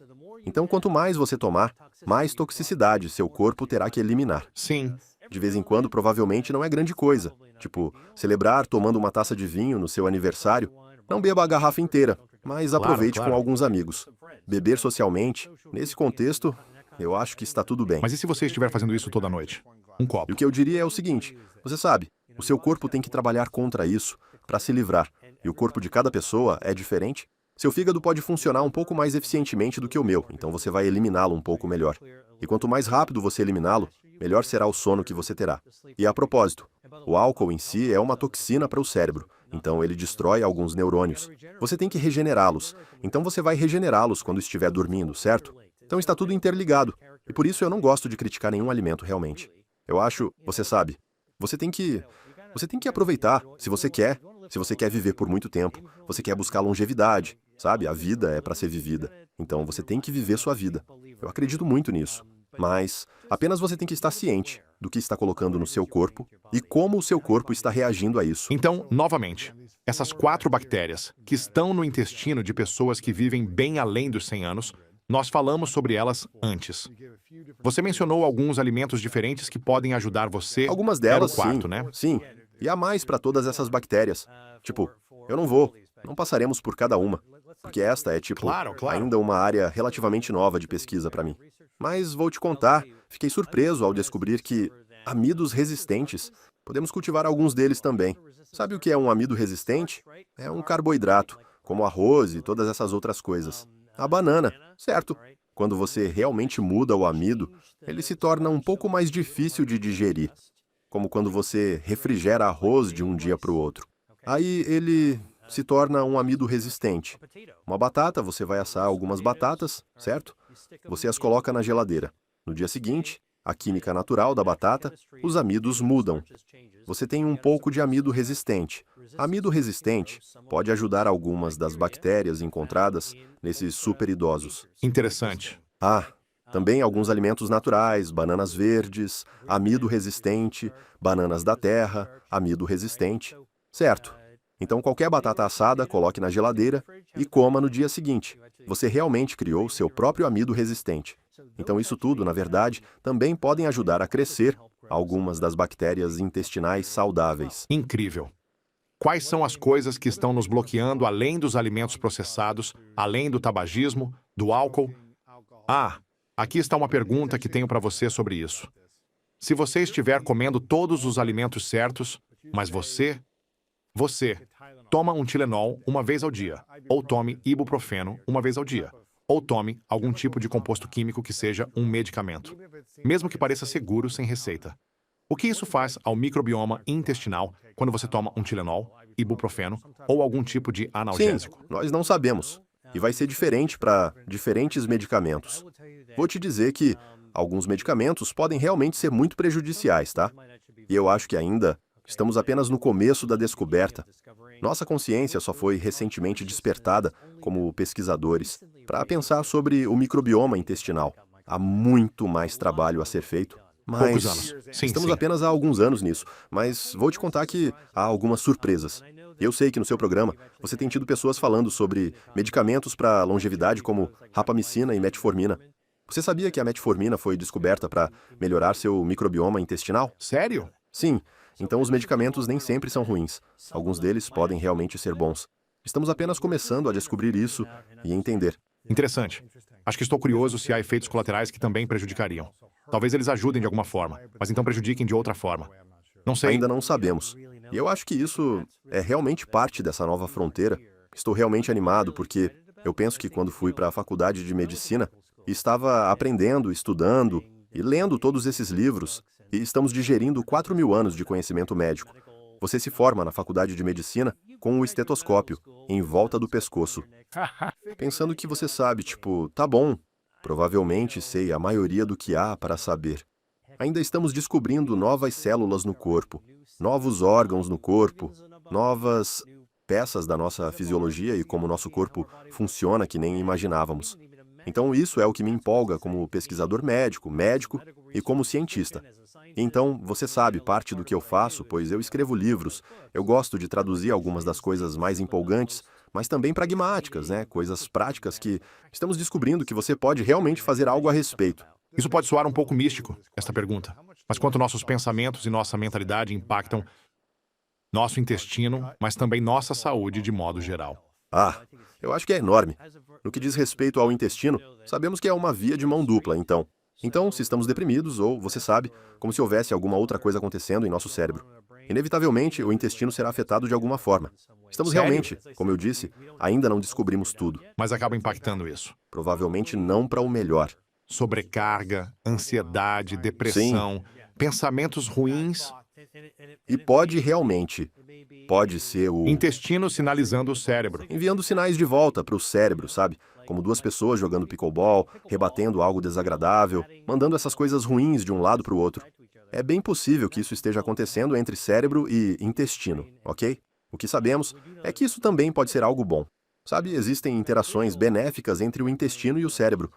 Então, quanto mais você tomar, mais toxicidade seu corpo terá que eliminar. Sim. De vez em quando, provavelmente não é grande coisa. Tipo, celebrar tomando uma taça de vinho no seu aniversário. Não beba a garrafa inteira, mas aproveite claro. com alguns amigos. Beber socialmente, nesse contexto, eu acho que está tudo bem. Mas e se você estiver fazendo isso toda noite? Um copo. E o que eu diria é o seguinte, você sabe, o seu corpo tem que trabalhar contra isso para se livrar. E o corpo de cada pessoa é diferente. Seu fígado pode funcionar um pouco mais eficientemente do que o meu, então você vai eliminá-lo um pouco melhor. E quanto mais rápido você eliminá-lo, melhor será o sono que você terá. E a propósito, o álcool em si é uma toxina para o cérebro, então ele destrói alguns neurônios. Você tem que regenerá-los, então você vai regenerá-los quando estiver dormindo, certo? Então está tudo interligado, e por isso eu não gosto de criticar nenhum alimento realmente. Eu acho, você sabe, você tem que aproveitar, se você quer viver por muito tempo, você quer buscar longevidade, sabe? A vida é para ser vivida, então você tem que viver sua vida. Eu acredito muito nisso. Mas apenas você tem que estar ciente do que está colocando no seu corpo e como o seu corpo está reagindo a isso. Então, novamente, essas 4 bactérias que estão no intestino de pessoas que vivem bem além dos 100 anos, nós falamos sobre elas antes. Você mencionou alguns alimentos diferentes que podem ajudar você. Algumas delas, Era o quarto, sim, né? sim. E há mais para todas essas bactérias. Tipo, eu não passaremos por cada uma, porque esta é, Claro. ainda uma área relativamente nova de pesquisa para mim. Mas vou te contar, fiquei surpreso ao descobrir que amidos resistentes, podemos cultivar alguns deles também. Sabe o que é um amido resistente? É um carboidrato, como arroz e todas essas outras coisas. A banana, certo? Quando você realmente muda o amido, ele se torna um pouco mais difícil de digerir. Como quando você refrigera arroz de um dia para o outro. Aí ele se torna um amido resistente. Uma batata, você vai assar algumas batatas, certo? Você as coloca na geladeira. No dia seguinte, a química natural da batata, os amidos mudam. Você tem um pouco de amido resistente. Amido resistente pode ajudar algumas das bactérias encontradas nesses superidosos. Interessante. Também alguns alimentos naturais, bananas verdes, amido resistente, bananas da terra, amido resistente. Certo. Então qualquer batata assada, coloque na geladeira e coma no dia seguinte. Você realmente criou seu próprio amido resistente. Então isso tudo, na verdade, também podem ajudar a crescer algumas das bactérias intestinais saudáveis. Incrível. Quais são as coisas que estão nos bloqueando além dos alimentos processados, além do tabagismo, do álcool? Aqui está uma pergunta que tenho para você sobre isso. Se você estiver comendo todos os alimentos certos, mas você toma um Tylenol uma vez ao dia, ou tome ibuprofeno uma vez ao dia, ou tome algum tipo de composto químico que seja um medicamento, mesmo que pareça seguro sem receita. O que isso faz ao microbioma intestinal quando você toma um Tylenol, ibuprofeno ou algum tipo de analgésico? Sim, nós não sabemos. E vai ser diferente para diferentes medicamentos. Vou te dizer que alguns medicamentos podem realmente ser muito prejudiciais, tá? E eu acho que ainda estamos apenas no começo da descoberta. Nossa consciência só foi recentemente despertada, como pesquisadores, para pensar sobre o microbioma intestinal. Há muito mais trabalho a ser feito. Poucos Mas anos. Sim, estamos sim. apenas há alguns anos nisso. Mas vou te contar que há algumas surpresas. Eu sei que no seu programa você tem tido pessoas falando sobre medicamentos para longevidade como rapamicina e metformina. Você sabia que a metformina foi descoberta para melhorar seu microbioma intestinal? Sério? Sim. Então os medicamentos nem sempre são ruins. Alguns deles podem realmente ser bons. Estamos apenas começando a descobrir isso e entender. Interessante. Acho que estou curioso se há efeitos colaterais que também prejudicariam. Talvez eles ajudem de alguma forma, mas então prejudiquem de outra forma. Não sei. Ainda não sabemos. E eu acho que isso é realmente parte dessa nova fronteira. Estou realmente animado porque eu penso que quando fui para a faculdade de medicina, estava aprendendo, estudando e lendo todos esses livros e estamos digerindo 4.000 anos de conhecimento médico. Você se forma na faculdade de medicina com um estetoscópio em volta do pescoço. Pensando que você sabe, tipo, tá bom, provavelmente sei a maioria do que há para saber. Ainda estamos descobrindo novas células no corpo, novos órgãos no corpo, novas peças da nossa fisiologia e como nosso corpo funciona que nem imaginávamos. Então isso é o que me empolga como pesquisador médico e como cientista. Então, você sabe parte do que eu faço, pois eu escrevo livros, eu gosto de traduzir algumas das coisas mais empolgantes, mas também pragmáticas, né? Coisas práticas que estamos descobrindo que você pode realmente fazer algo a respeito. Isso pode soar um pouco místico, esta pergunta. Mas quanto nossos pensamentos e nossa mentalidade impactam nosso intestino, mas também nossa saúde de modo geral. Ah, eu acho que é enorme. No que diz respeito ao intestino, sabemos que é uma via de mão dupla, então. Então, se estamos deprimidos, ou, você sabe, como se houvesse alguma outra coisa acontecendo em nosso cérebro, inevitavelmente o intestino será afetado de alguma forma. Estamos Sério? realmente, como eu disse, ainda não descobrimos tudo. Mas acaba impactando isso. Provavelmente não para o melhor. Sobrecarga, ansiedade, depressão, pensamentos ruins, E pode ser o intestino sinalizando o cérebro. enviando sinais de volta para o cérebro, sabe? Como duas pessoas jogando pickleball, rebatendo algo desagradável, mandando essas coisas ruins de um lado para o outro. É bem possível que isso esteja acontecendo entre cérebro e intestino, ok? O que sabemos é que isso também pode ser algo bom. Sabe, existem interações benéficas entre o intestino e o cérebro.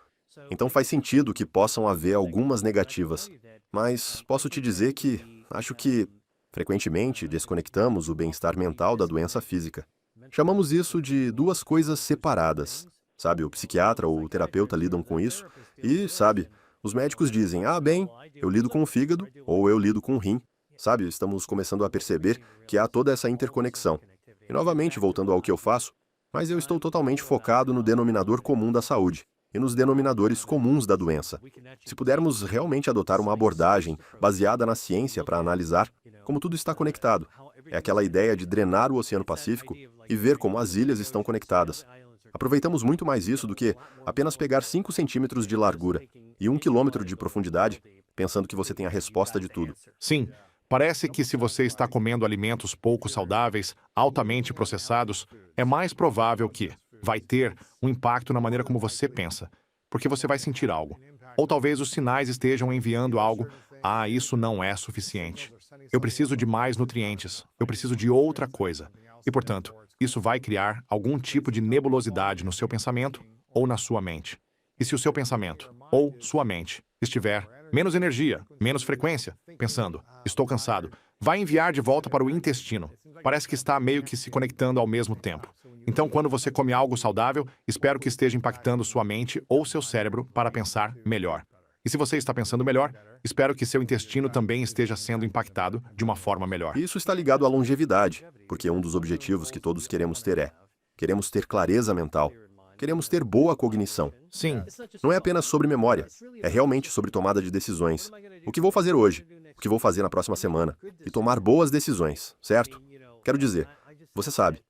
Então faz sentido que possam haver algumas negativas. Mas posso te dizer que acho que, frequentemente, desconectamos o bem-estar mental da doença física. Chamamos isso de duas coisas separadas. Sabe, o psiquiatra ou o terapeuta lidam com isso e, sabe, os médicos dizem, ah, bem, eu lido com o fígado ou eu lido com o rim. Sabe, estamos começando a perceber que há toda essa interconexão. E, novamente, voltando ao que eu faço, mas eu estou totalmente focado no denominador comum da saúde e nos denominadores comuns da doença. Se pudermos realmente adotar uma abordagem baseada na ciência para analisar como tudo está conectado, é aquela ideia de drenar o Oceano Pacífico e ver como as ilhas estão conectadas. Aproveitamos muito mais isso do que apenas pegar 5 centímetros de largura e 1 quilômetro de profundidade, pensando que você tem a resposta de tudo. Sim, parece que se você está comendo alimentos pouco saudáveis, altamente processados, é mais provável que vai ter um impacto na maneira como você pensa, porque você vai sentir algo. Ou talvez os sinais estejam enviando algo, ah, isso não é suficiente. Eu preciso de mais nutrientes, eu preciso de outra coisa. E, portanto, isso vai criar algum tipo de nebulosidade no seu pensamento ou na sua mente. E se o seu pensamento ou sua mente estiver menos energia, menos frequência, pensando, estou cansado, vai enviar de volta para o intestino. Parece que está meio que se conectando ao mesmo tempo. Então, quando você come algo saudável, espero que esteja impactando sua mente ou seu cérebro para pensar melhor. E se você está pensando melhor, espero que seu intestino também esteja sendo impactado de uma forma melhor. Isso está ligado à longevidade, porque um dos objetivos que todos queremos ter queremos ter clareza mental, queremos ter boa cognição. Sim, Não é apenas sobre memória, é realmente sobre tomada de decisões. O que vou fazer hoje? O que vou fazer na próxima semana? E tomar boas decisões, certo? Quero dizer, você sabe,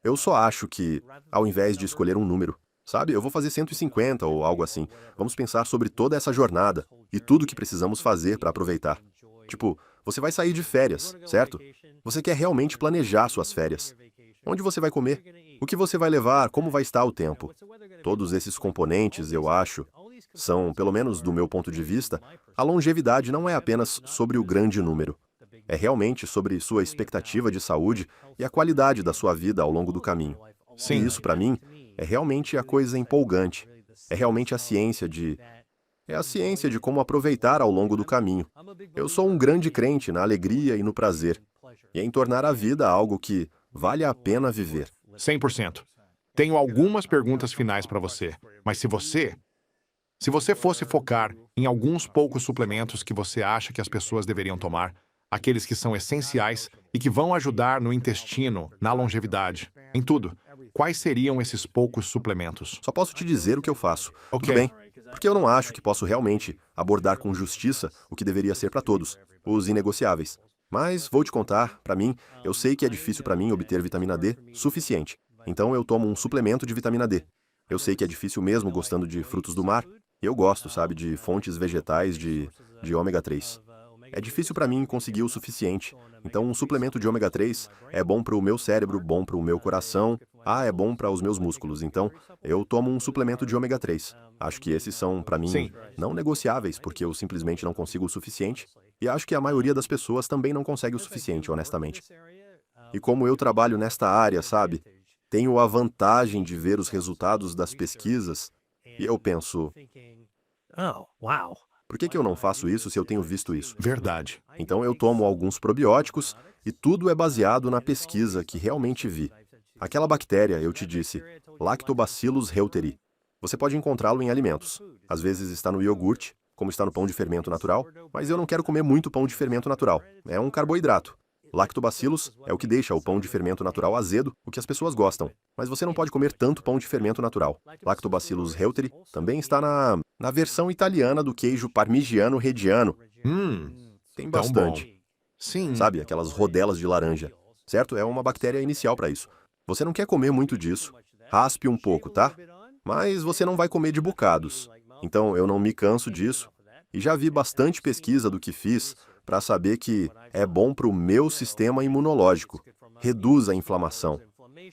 eu só acho que, ao invés de escolher um número, sabe, eu vou fazer 150 ou algo assim. Vamos pensar sobre toda essa jornada e tudo que precisamos fazer para aproveitar. Tipo, você vai sair de férias, certo? Você quer realmente planejar suas férias. Onde você vai comer? O que você vai levar? Como vai estar o tempo? Todos esses componentes, eu acho, são, pelo menos do meu ponto de vista, a longevidade não é apenas sobre o grande número. É realmente sobre sua expectativa de saúde e a qualidade da sua vida ao longo do caminho. sim. E isso, para mim, é realmente a coisa empolgante. É realmente a ciência de... É a ciência de como aproveitar ao longo do caminho. Eu sou um grande crente na alegria e no prazer, e em tornar a vida algo que vale a pena viver. 100%. Tenho algumas perguntas finais para você, mas se você fosse focar em alguns poucos suplementos que você acha que as pessoas deveriam tomar, aqueles que são essenciais e que vão ajudar no intestino, na longevidade, em tudo, quais seriam esses poucos suplementos? Só posso te dizer o que eu faço. Ok. Tudo bem? Porque eu não acho que posso realmente abordar com justiça o que deveria ser para todos, os inegociáveis. Mas vou te contar, para mim, eu sei que é difícil para mim obter vitamina D suficiente. Então eu tomo um suplemento de vitamina D. Eu sei que é difícil mesmo gostando de frutos do mar. E eu gosto, sabe, de fontes vegetais de ômega 3. É difícil para mim conseguir o suficiente. Então um suplemento de ômega 3 é bom para o meu cérebro, bom para o meu coração. É bom para os meus músculos. Então eu tomo um suplemento de ômega 3. Acho que esses são, para mim, Sim. não negociáveis, porque eu simplesmente não consigo o suficiente, e acho que a maioria das pessoas também não consegue o suficiente, honestamente. E como eu trabalho nesta área, sabe, tenho a vantagem de ver os resultados das pesquisas, e eu penso, Oh, wow. por que eu não faço isso se eu tenho visto isso? Verdade. Então eu tomo alguns probióticos e tudo é baseado na pesquisa que realmente vi. Aquela bactéria, eu te disse, Lactobacillus reuteri. Você pode encontrá-lo em alimentos. Às vezes está no iogurte, como está no pão de fermento natural, mas eu não quero comer muito pão de fermento natural. É um carboidrato. Lactobacillus é o que deixa o pão de fermento natural azedo, o que as pessoas gostam. Mas você não pode comer tanto pão de fermento natural. Lactobacillus reuteri também está na versão italiana do queijo parmigiano reggiano. Tem tão bastante. Sim. Sabe, aquelas rodelas de laranja. Certo? É uma bactéria inicial para isso. Você não quer comer muito disso. Raspe um pouco, tá? Mas você não vai comer de bocados. Então eu não me canso disso. E já vi bastante pesquisa do que fiz para saber que é bom para o meu sistema imunológico. Reduz a inflamação.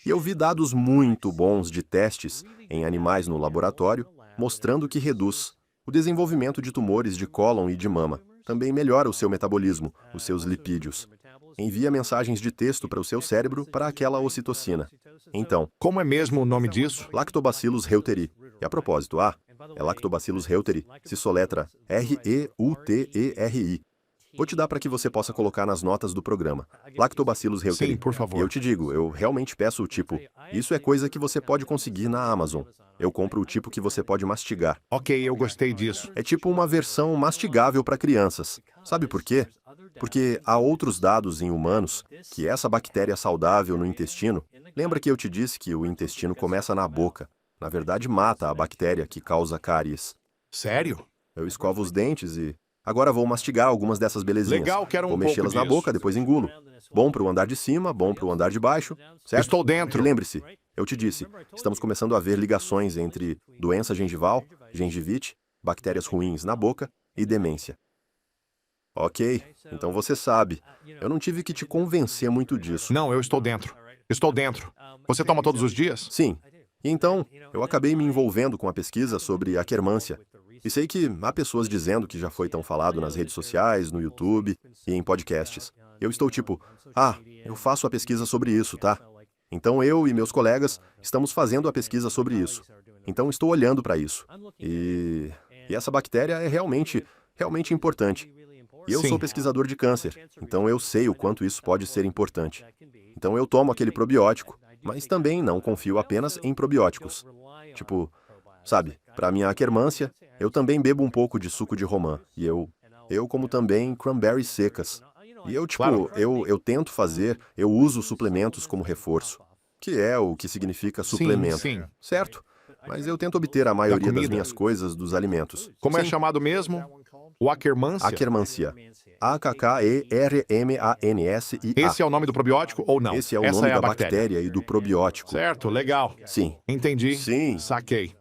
E eu vi dados muito bons de testes em animais no laboratório, mostrando que reduz o desenvolvimento de tumores de cólon e de mama. Também melhora o seu metabolismo, os seus lipídios. Envia mensagens de texto para o seu cérebro para aquela ocitocina. Então, Como é mesmo o nome disso? Lactobacillus reuteri. E a propósito, é Lactobacillus reuteri. Se soletra R-E-U-T-E-R-I. Vou te dar para que você possa colocar nas notas do programa. Lactobacillus reuteri. Sim, por favor. E eu te digo, eu realmente peço o tipo. Isso é coisa que você pode conseguir na Amazon. Eu compro o tipo que você pode mastigar. Ok, eu gostei disso. É tipo uma versão mastigável para crianças. Sabe por quê? Porque há outros dados em humanos que essa bactéria saudável no intestino. Lembra que eu te disse que o intestino começa na boca. Na verdade, mata a bactéria que causa cáries. Sério? Eu escovo os dentes e agora vou mastigar algumas dessas belezinhas. Legal, quero um Vou pouco mexê-las na disso. boca, depois engulo. Bom para o andar de cima, bom para o andar de baixo, certo? Estou dentro. E lembre-se, eu te disse, estamos começando a ver ligações entre doença gengival, gengivite, bactérias ruins na boca e demência. Ok, então você sabe. Eu não tive que te convencer muito disso. Não, eu estou dentro. Estou dentro. Você toma todos os dias? Sim. E então, eu acabei me envolvendo com a pesquisa sobre a quermância. E sei que há pessoas dizendo que já foi tão falado nas redes sociais, no YouTube e em podcasts. Eu estou tipo, eu faço a pesquisa sobre isso, tá? Então eu e meus colegas estamos fazendo a pesquisa sobre isso. Então estou olhando para isso. E essa bactéria é realmente importante. E eu Sim. sou pesquisador de câncer, então eu sei o quanto isso pode ser importante. Então eu tomo aquele probiótico, mas também não confio apenas em probióticos. Tipo, sabe, para minha quermância, eu também bebo um pouco de suco de romã. E eu como também cranberries secas. E eu, Claro. eu tento fazer, eu uso suplementos como reforço, que é o que significa suplemento, sim. certo? Mas eu tento obter a maioria das comida. minhas coisas dos alimentos. Como é Sim. chamado mesmo? O Akkermansia? Akkermansia. A-K-K-E-R-M-A-N-S-I-A. Esse é o nome do probiótico ou não? Esse é o Essa nome é a da bactéria e do probiótico. Certo, legal. Sim. Entendi. Sim. Saquei.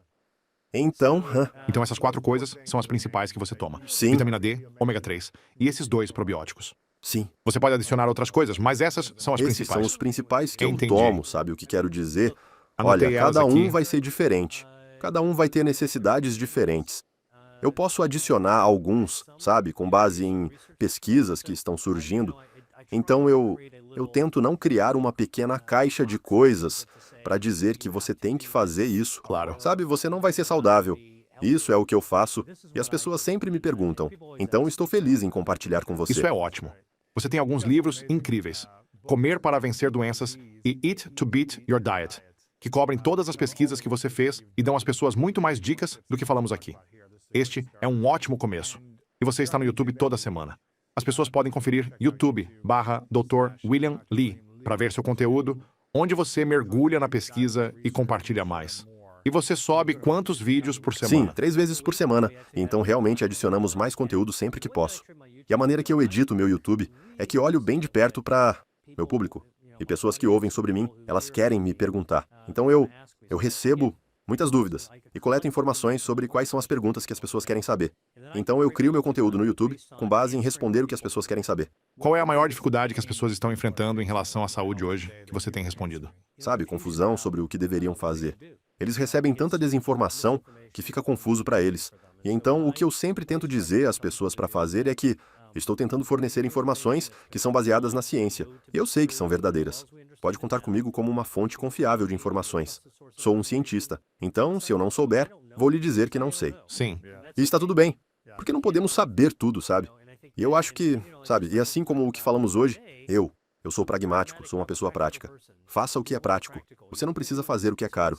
Então, Então essas 4 coisas são as principais que você toma. Sim. Vitamina D, ômega 3 e esses 2 probióticos. sim. Você pode adicionar outras coisas, mas essas são as Esses principais. são os principais que Entendi. eu tomo, sabe o que quero dizer? Anotei Olha, elas cada um aqui. vai ser diferente. Cada um vai ter necessidades diferentes. Eu posso adicionar alguns, sabe, com base em pesquisas que estão surgindo. Então eu tento não criar uma pequena caixa de coisas para dizer que você tem que fazer isso. Claro. Sabe, você não vai ser saudável. Isso é o que eu faço e as pessoas sempre me perguntam. Então estou feliz em compartilhar com você. Isso é ótimo. Você tem alguns livros incríveis. Comer para vencer doenças e Eat to Beat Your Diet, que cobrem todas as pesquisas que você fez e dão às pessoas muito mais dicas do que falamos aqui. Este é um ótimo começo. E você está no YouTube toda semana. As pessoas podem conferir YouTube/Dr. William Li para ver seu conteúdo, onde você mergulha na pesquisa e compartilha mais. E você sobe quantos vídeos por Sim, semana? 3 vezes por semana. Então realmente adicionamos mais conteúdo sempre que posso. E a maneira que eu edito meu YouTube é que olho bem de perto para meu público. E pessoas que ouvem sobre mim, elas querem me perguntar. Então eu recebo muitas dúvidas e coleto informações sobre quais são as perguntas que as pessoas querem saber. Então eu crio meu conteúdo no YouTube com base em responder o que as pessoas querem saber. Qual é a maior dificuldade que as pessoas estão enfrentando em relação à saúde hoje que você tem respondido? Sabe, confusão sobre o que deveriam fazer. Eles recebem tanta desinformação que fica confuso para eles. E então, o que eu sempre tento dizer às pessoas para fazer é que estou tentando fornecer informações que são baseadas na ciência, e eu sei que são verdadeiras. Pode contar comigo como uma fonte confiável de informações. Sou um cientista, então, se eu não souber, vou lhe dizer que não sei. Sim. E está tudo bem, porque não podemos saber tudo, sabe? E eu acho que, sabe, e assim como o que falamos hoje, eu sou pragmático, sou uma pessoa prática. Faça o que é prático. Você não precisa fazer o que é caro.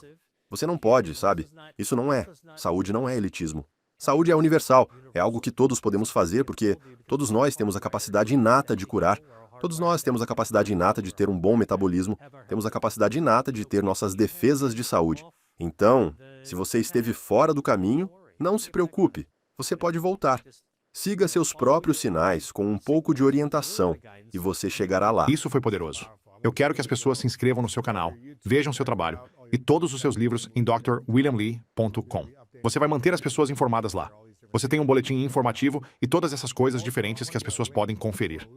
Você não pode, sabe? Isso não é. Saúde não é elitismo. Saúde é universal, é algo que todos podemos fazer porque todos nós temos a capacidade inata de curar, todos nós temos a capacidade inata de ter um bom metabolismo, temos a capacidade inata de ter nossas defesas de saúde. Então, se você esteve fora do caminho, não se preocupe, você pode voltar. Siga seus próprios sinais com um pouco de orientação e você chegará lá. Isso foi poderoso. Eu quero que as pessoas se inscrevam no seu canal, vejam seu trabalho e todos os seus livros em drwilliamlee.com. Você vai manter as pessoas informadas lá. Você tem um boletim informativo e todas essas coisas diferentes que as pessoas podem conferir.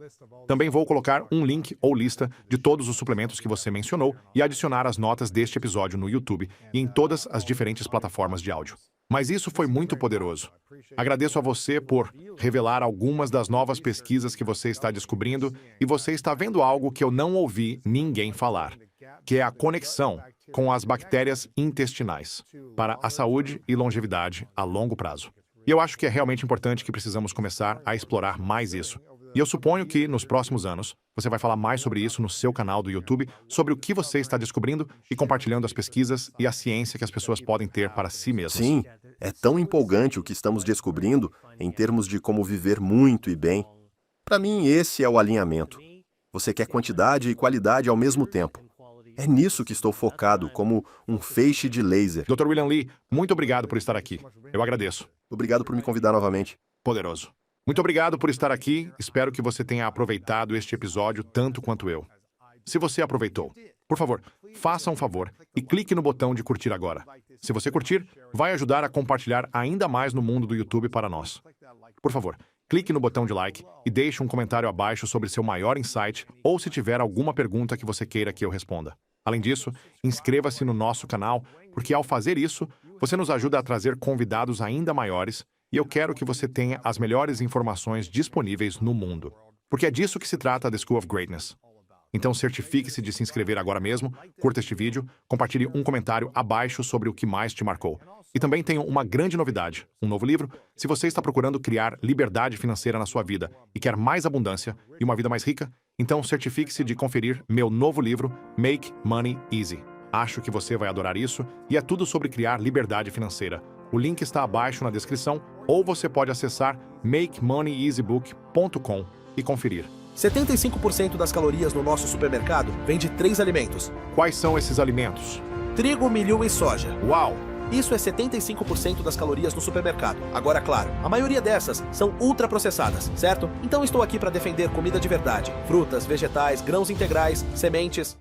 Também vou colocar um link ou lista de todos os suplementos que você mencionou e adicionar as notas deste episódio no YouTube e em todas as diferentes plataformas de áudio. Mas isso foi muito poderoso. Agradeço a você por revelar algumas das novas pesquisas que você está descobrindo e você está vendo algo que eu não ouvi ninguém falar, que é a conexão com as bactérias intestinais para a saúde e longevidade a longo prazo. E eu acho que é realmente importante que precisamos começar a explorar mais isso. E eu suponho que, nos próximos anos, você vai falar mais sobre isso no seu canal do YouTube, sobre o que você está descobrindo e compartilhando as pesquisas e a ciência que as pessoas podem ter para si mesmas. Sim, é tão empolgante o que estamos descobrindo em termos de como viver muito e bem. Para mim, esse é o alinhamento. Você quer quantidade e qualidade ao mesmo tempo. É nisso que estou focado, como um feixe de laser. Dr. William Li, muito obrigado por estar aqui. Eu agradeço. Obrigado por me convidar novamente. Poderoso. Muito obrigado por estar aqui. Espero que você tenha aproveitado este episódio tanto quanto eu. Se você aproveitou, por favor, faça um favor e clique no botão de curtir agora. Se você curtir, vai ajudar a compartilhar ainda mais no mundo do YouTube para nós. Por favor, clique no botão de like e deixe um comentário abaixo sobre seu maior insight ou se tiver alguma pergunta que você queira que eu responda. Além disso, inscreva-se no nosso canal, porque ao fazer isso, você nos ajuda a trazer convidados ainda maiores e eu quero que você tenha as melhores informações disponíveis no mundo. Porque é disso que se trata a The School of Greatness. Então certifique-se de se inscrever agora mesmo, curta este vídeo, compartilhe um comentário abaixo sobre o que mais te marcou. E também tenho uma grande novidade, um novo livro. Se você está procurando criar liberdade financeira na sua vida e quer mais abundância e uma vida mais rica, então certifique-se de conferir meu novo livro, Make Money Easy. Acho que você vai adorar isso e é tudo sobre criar liberdade financeira. O link está abaixo na descrição ou você pode acessar makemoneyeasybook.com e conferir. 75% das calorias no nosso supermercado vem de 3 alimentos: Quais são esses alimentos? trigo, milho e soja. Uau! Isso é 75% das calorias no supermercado. Agora, claro, a maioria dessas são ultraprocessadas, certo? Então estou aqui para defender comida de verdade: frutas, vegetais, grãos integrais, sementes.